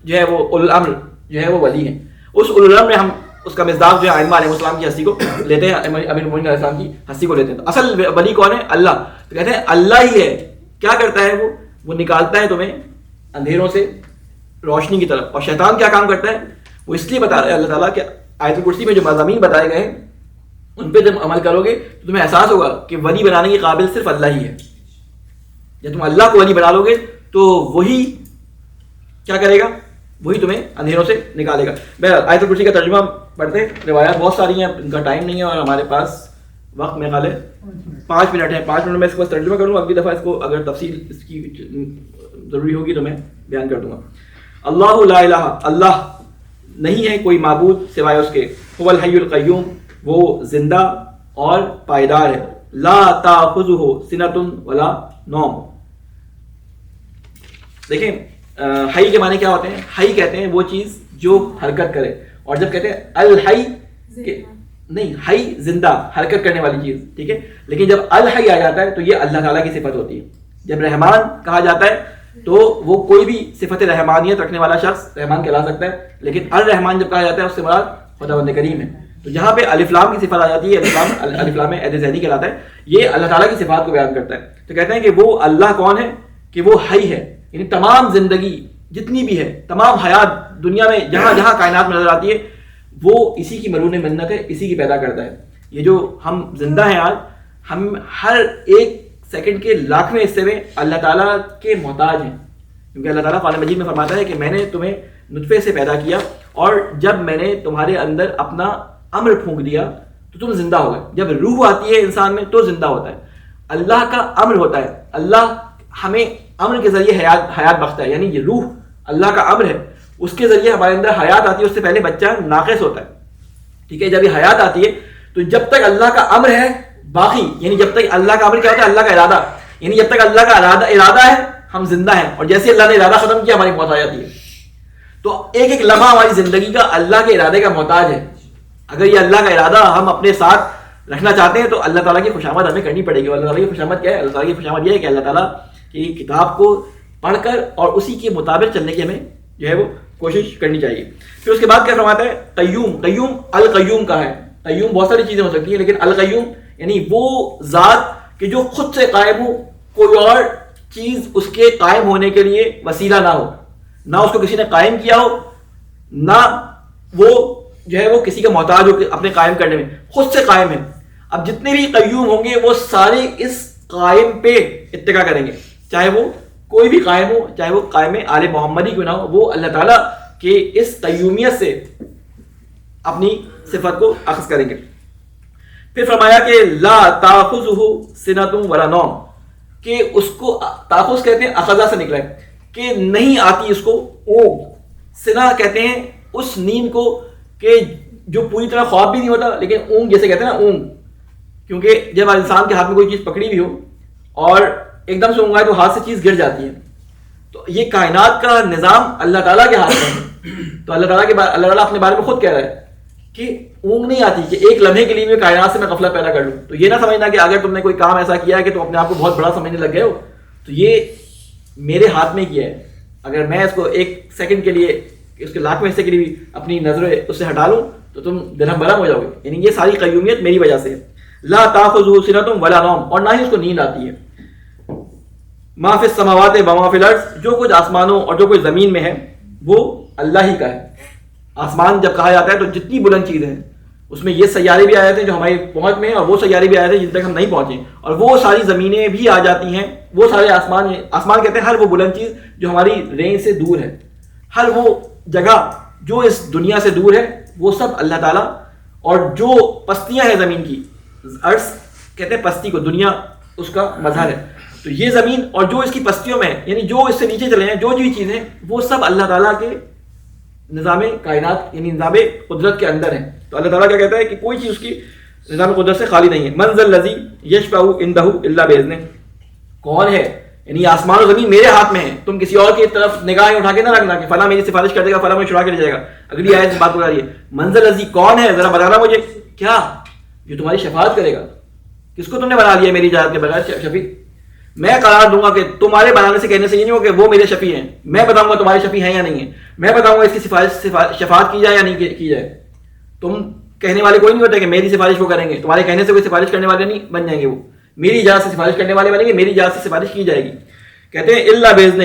جو ہے وہ اولو الامر جو ہے وہ ولی ہے. اس اولو الامر میں ہم اس کا مصداق جو ہے ائمہ علیہ السلام کی ہستی کو لیتے ہیں, امیر المومنین علیہ السلام کی ہستی کو لیتے ہیں. تو اصل ولی کون ہے, اللہ. تو کہتے ہیں اللہ ہی ہے. کیا کرتا ہے وہ نکالتا ہے تمہیں اندھیروں سے روشنی کی طرف. اور شیطان کیا کام کرتا ہے وہ اس لیے بتا رہا ہے اللہ تعالیٰ کہ آیت الکرسی میں جو مضامین بتائے گئے ہیں ان پہ جب عمل کرو گے تو تمہیں احساس ہوگا کہ ولی بنانے کے قابل صرف اللہ ہی ہے. جب تم اللہ کو ولی بنا لو گے تو وہی کیا کرے گا, وہی تمہیں اندھیروں سے نکالے گا. بہرحال آیت الکرسی کا ترجمہ پڑھتے ہیں. روایات بہت ساری ہیں, ان کا ٹائم نہیں ہے اور ہمارے پاس وقت میرے خیال ہے 5 منٹ ہے. 5 منٹ میں اس کو ترجمہ کروں. اگلی دفعہ اس کو اگر تفصیل اس کی ضروری ہوگی تو میں بیان کر دوں گا. اللہ لا الہ, اللہ نہیں ہے کوئی معبود سوائے اس کے. هو الحی القیوم, وہ زندہ اور پائیدار ہے. لا تاخذہ سنۃ ولا نوم. دیکھیں حی کے معنی کیا ہوتے ہیں. حی کہتے ہیں وہ چیز جو حرکت کرے, اور جب کہتے ہیں الحی نہیں, حی زندہ حرکت کرنے والی چیز, ٹھیک ہے. لیکن جب الحی آ جاتا ہے تو یہ اللہ تعالیٰ کی صفت ہوتی ہے. جب رحمان کہا جاتا ہے تو وہ کوئی بھی صفت رحمانیت رکھنے والا شخص رحمان کہلا سکتا ہے. لیکن الرحمان جب کہا جاتا ہے اس سے مراد خداوند کریم ہے. تو جہاں پہ الف لام کی صفت آ جاتی ہے, الف لام میں عید ذہنی کہلاتا ہے, یہ اللہ تعالیٰ کی صفات کو بیان کرتا ہے. تو کہتے ہیں کہ وہ اللہ کون ہے کہ وہ حی ہے, یعنی تمام زندگی جتنی بھی ہے, تمام حیات دنیا میں جہاں جہاں کائنات میں نظر آتی ہے وہ اسی کی مرہون منت ہے, اسی کی پیدا کرتا ہے. یہ جو ہم زندہ ہیں آج, ہم ہر ایک سیکنڈ کے لاکھویں حصے میں اللہ تعالیٰ کے محتاج ہیں. کیونکہ اللہ تعالیٰ قرآن مجید میں فرماتا ہے کہ میں نے تمہیں نطفے سے پیدا کیا اور جب میں نے تمہارے اندر اپنا امر پھونک دیا تو تم زندہ ہو گئے. جب روح آتی ہے انسان میں تو زندہ ہوتا ہے. اللہ کا امر ہوتا ہے, اللہ ہمیں امر کے ذریعے حیات بخشتا ہے. یعنی یہ روح اللہ کا امر ہے, اس کے ذریعے ہمارے اندر حیات آتی ہے. اس سے پہلے بچہ ناقص ہوتا ہے, ٹھیک ہے. جب یہ حیات آتی ہے تو جب تک اللہ کا امر ہے باقی, یعنی جب تک اللہ کا امر کیا ہوتا ہے, اللہ کا ارادہ, یعنی جب تک اللہ کا ارادہ ہے ہم زندہ ہیں. اور جیسے اللہ نے ارادہ ختم کیا ہماری موت آ جاتی ہے. تو ایک ایک لمحہ ہماری زندگی کا اللہ کے ارادے کا محتاج ہے. اگر یہ اللہ کا ارادہ ہم اپنے ساتھ رکھنا چاہتے ہیں تو اللہ تعالیٰ کی خوشامد ہمیں کرنی پڑے گی. اور اللہ تعالیٰ کی خوشامد کیا ہے, اللہ تعالیٰ کی خوشامد یہ ہے کہ اللہ تعالیٰ کی کتاب کو پڑھ کر اور اسی کے مطابق چلنے کی ہمیں جو ہے وہ کوشش کرنی چاہیے. پھر اس کے بعد کیا فرماتا ہے, قیوم. قیوم القیوم کا ہے. قیوم بہت ساری چیزیں ہو سکتی ہیں, لیکن القیوم یعنی وہ ذات کہ جو خود سے قائم ہو, کوئی اور چیز اس کے قائم ہونے کے لیے وسیلہ نہ ہو, نہ اس کو کسی نے قائم کیا ہو, نہ وہ جو ہے وہ کسی کا محتاج ہو اپنے قائم کرنے میں, خود سے قائم ہے. اب جتنے بھی قیوم ہوں گے وہ سارے اس قائم پہ اتقا کریں گے, چاہے وہ کوئی بھی قائم ہو, چاہے وہ قائم آل محمدی کیوں نہ ہو, وہ اللہ تعالیٰ کے اس قیومیت سے اپنی صفت کو اخذ کریں گے. پھر فرمایا کہ لا تاخذہ سنۃ ولا نوم, کہ اس کو تاخذ کہتے ہیں اخذہ سے نکلا ہے کہ نہیں آتی اس کو اونگ. سنا کہتے ہیں اس نیند کو کہ جو پوری طرح خواب بھی نہیں ہوتا لیکن اونگ جیسے کہتے ہیں نا, اونگ. کیونکہ جب انسان کے ہاتھ میں کوئی چیز پکڑی بھی ہو اور ایک دم سے اونگ آئے تو ہاتھ سے چیز گر جاتی ہے. تو یہ کائنات کا نظام اللہ تعالیٰ کے ہاتھ میں ہے. تو اللہ تعالیٰ اپنے بارے میں خود کہہ رہا ہے کہ اونگ نہیں آتی کہ ایک لمحے کے لیے میں کائنات سے میں غفلت پیدا کر لوں. تو یہ نہ سمجھنا کہ اگر تم نے کوئی کام ایسا کیا ہے کہ تم اپنے آپ کو بہت بڑا سمجھنے لگ گئے ہو تو یہ میرے ہاتھ میں کیا ہے. اگر میں اس کو ایک سیکنڈ کے لیے اس کے لاکھویں حصے کے لیے بھی اپنی نظریں اس سے ہٹا لوں تو تم درہم برہم ہو جاؤ گے. یعنی یہ ساری قیومیت میری وجہ سے ہے. لا تاخذہ سنۃ ولا نوم, اور نہ ہی اس کو نیند آتی ہے. ما فی السماوات و ما فی الارض, جو کچھ آسمانوں اور جو کچھ زمین میں ہے وہ اللہ ہی کا ہے. آسمان جب کہا جاتا ہے تو جتنی بلند چیزیں ہیں اس میں یہ سیارے بھی آئے تھے جو ہماری پہنچ میں ہیں اور وہ سیارے بھی آئے تھے جن تک ہم نہیں پہنچے, اور وہ ساری زمینیں بھی آ جاتی ہیں, وہ سارے آسمان کہتے ہیں ہر وہ بلند چیز جو ہماری رینج سے دور ہے, ہر وہ جگہ جو اس دنیا سے دور ہے وہ سب اللہ تعالیٰ, اور جو پستیاں ہیں زمین کی, ارض کہتے ہیں پستی کو, دنیا اس کا مظہر ہے, تو یہ زمین اور جو اس کی پستیوں میں یعنی جو اس سے نیچے چلے ہیں جو چیزیں وہ سب اللہ تعالیٰ کے نظام کائنات یعنی نظام قدرت کے اندر ہیں. تو اللہ تعالیٰ کیا کہتا ہے کہ کوئی چیز اس کی نظام قدرت سے خالی نہیں ہے. من ذا الذی یشفع عنده الا باذنہ, کون ہے یعنی آسمان و زمین میرے ہاتھ میں ہے, تم کسی اور کی طرف نگاہیں اٹھا کے نہ رکھنا کہ فلاں میری سفارش کر دے گا, فلاں مجھے چھڑا کے لے جائے گا. اگلی آیت بات بتا رہی ہے من ذا الذی, کون ہے ذرا بتانا مجھے, کیا جو تمہاری شفاعت کرے گا. کس کو تم نے بنا لیا میری اجازت کے بغیر شفیع؟ میں قرار دوں گا کہ تمہارے بنانے سے کہنے سے یہ نہیں ہو کہ وہ میرے شفیع ہیں, میں بتاؤں گا تمہارے شفیع ہیں یا نہیں ہیں, میں بتاؤں گا اس کی شفاعت کی جائے یا نہیں کی جائے. تم کہنے والے کوئی نہیں ہوتے کہ میری سفارش وہ کریں گے, تمہارے کہنے سے کوئی سفارش کرنے والے نہیں بن جائیں گے, وہ میری اجازت سے سفارش کرنے والے بنیں گے, میری اجازت سے سفارش کی جائے گی. کہتے ہیں الا باذنہ,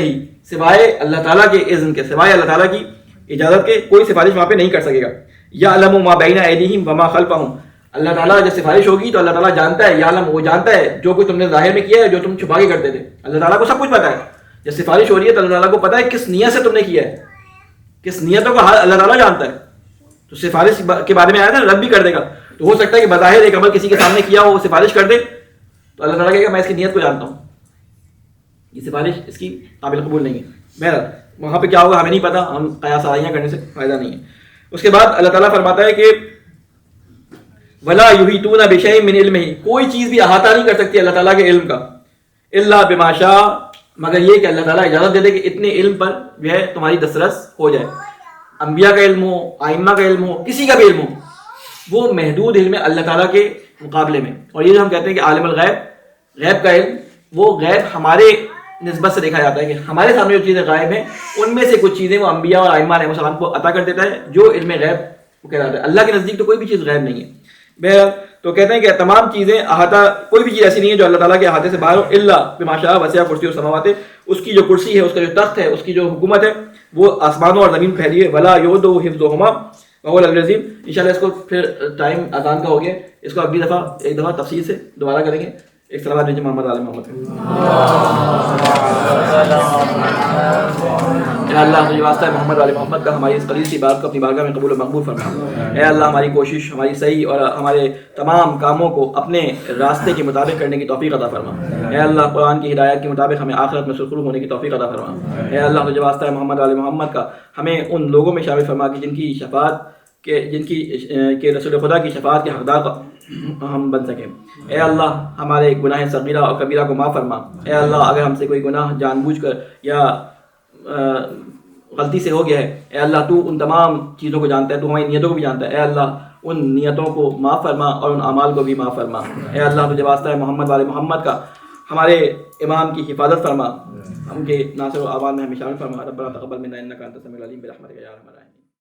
سوائے اللہ تعالیٰ کے اذن کے, سوائے اللہ تعالیٰ کی اجازت کے کوئی سفارش وہاں پہ نہیں کر سکے گا. یعلم ما بین ایدیہم وما خلفہم, اللہ تعالیٰ جب سفارش ہوگی تو اللہ تعالیٰ جانتا ہے, یعلم وہ جانتا ہے جو کچھ تم نے ظاہر میں کیا ہے, جو تم چھپا کے کرتے تھے, اللہ تعالیٰ کو سب کچھ پتا ہے. جب سفارش ہو رہی ہے تو اللہ تعالیٰ کو پتا ہے کس نیت سے تم نے کیا ہے, کس نیتوں کا حال اللہ تعالیٰ جانتا ہے. تو سفارش کے بارے میں آیا تھا رب بھی کر دے گا, تو ہو سکتا ہے کہ بظاہر ایک عمل کسی کے سامنے کیا ہو, وہ سفارش کر دے تو اللہ تعالیٰ کہے گا میں اس کی نیت کو جانتا ہوں, یہ سفارش اس کی قابل قبول نہیں ہے. بہرحال وہاں پہ کیا ہوگا ہمیں نہیں پتا, ہم قیاس آرائیاں کرنے سے فائدہ نہیں ہے. اس کے بعد اللہ تعالیٰ فرماتا ہے کہ ولا یحیطون بشیء من علمہ, کوئی چیز بھی احاطہ نہیں کر سکتی اللہ تعالیٰ کے علم کا, الا بما شاء, مگر یہ کہ اللہ تعالیٰ اجازت دے دے کہ اتنے علم پر جو ہے تمہاری دسترس ہو جائے. انبیاء کا علم ہو, ائمہ کا علم ہو, کسی کا بھی علم ہو, وہ محدود علم ہے اللہ تعالیٰ کے مقابلے میں. اور یہ جو ہم کہتے ہیں کہ عالم الغیب, غیب کا علم, وہ غیب ہمارے نسبت سے دیکھا جاتا ہے کہ ہمارے سامنے جو چیزیں غائب ہیں ان میں سے کچھ چیزیں وہ انبیاء اور ائمہ علیہ السلام کو عطا کر دیتا ہے, جو علم غیب وہ کہلاتا ہے. اللہ کے نزدیک تو کوئی بھی چیز غیب نہیں ہے. بہرحال تو کہتے ہیں کہ تمام چیزیں احاطہ, کوئی بھی چیز ایسی نہیں ہے جو اللہ تعالیٰ کے احاطے سے باہر ہو, الا بما شاء وسع کرسی السماوات, اس کی جو کرسی ہے, اس کا جو تخت ہے, اس کی جو حکومت ہے وہ آسمانوں اور زمین پھیلی ہے. ولا یؤدہ حفظہما وهو العلی العظیم. انشاءاللہ اس کو پھر ٹائم اذان کا ہو گیا, اس کو اگلی دفعہ ایک دفعہ تفصیل سے دوبارہ کریں گے. ایک صلوات بھیجیں محمد علی محمد. اے اللہ تجھے واسطہ ہے محمد علی محمد کا ہماری اس قلیل سی بات کو اپنی بارگاہ میں قبول و مقبول فرما. اے اللہ ہماری کوشش, ہماری صحیح اور ہمارے تمام کاموں کو اپنے راستے کے مطابق کرنے کی توفیق عطا فرما. اے اللہ قرآن کی ہدایت کے مطابق ہمیں آخرت میں سرخرو ہونے کی توفیق عطا فرما. اے اللہ تجھے واسطہ ہے محمد علی محمد کا ہمیں ان لوگوں میں شامل فرما کہ جن کی رسول خدا کی شفاعت کے حقدار ہم بن سکیں. اے اللہ ہمارے گناہ صغیرہ اور کبیرہ کو معاف فرما. اے اللہ اگر ہم سے کوئی گناہ جان بوجھ کر یا غلطی سے ہو گیا ہے, اے اللہ تو ان تمام چیزوں کو جانتا ہے, تو ہماری نیتوں کو بھی جانتا ہے. اے اللہ ان نیتوں کو معاف فرما اور ان اعمال کو بھی معاف فرما. اے اللہ تجھے واسطہ ہے محمد والے محمد کا ہمارے امام کی حفاظت فرما, ہم کے ناصر و اعوان میں ہمیں شامل فرما. ربنا تقبل منا انک انت السمیع العلیم برحمتک یا ارحم الراحمین.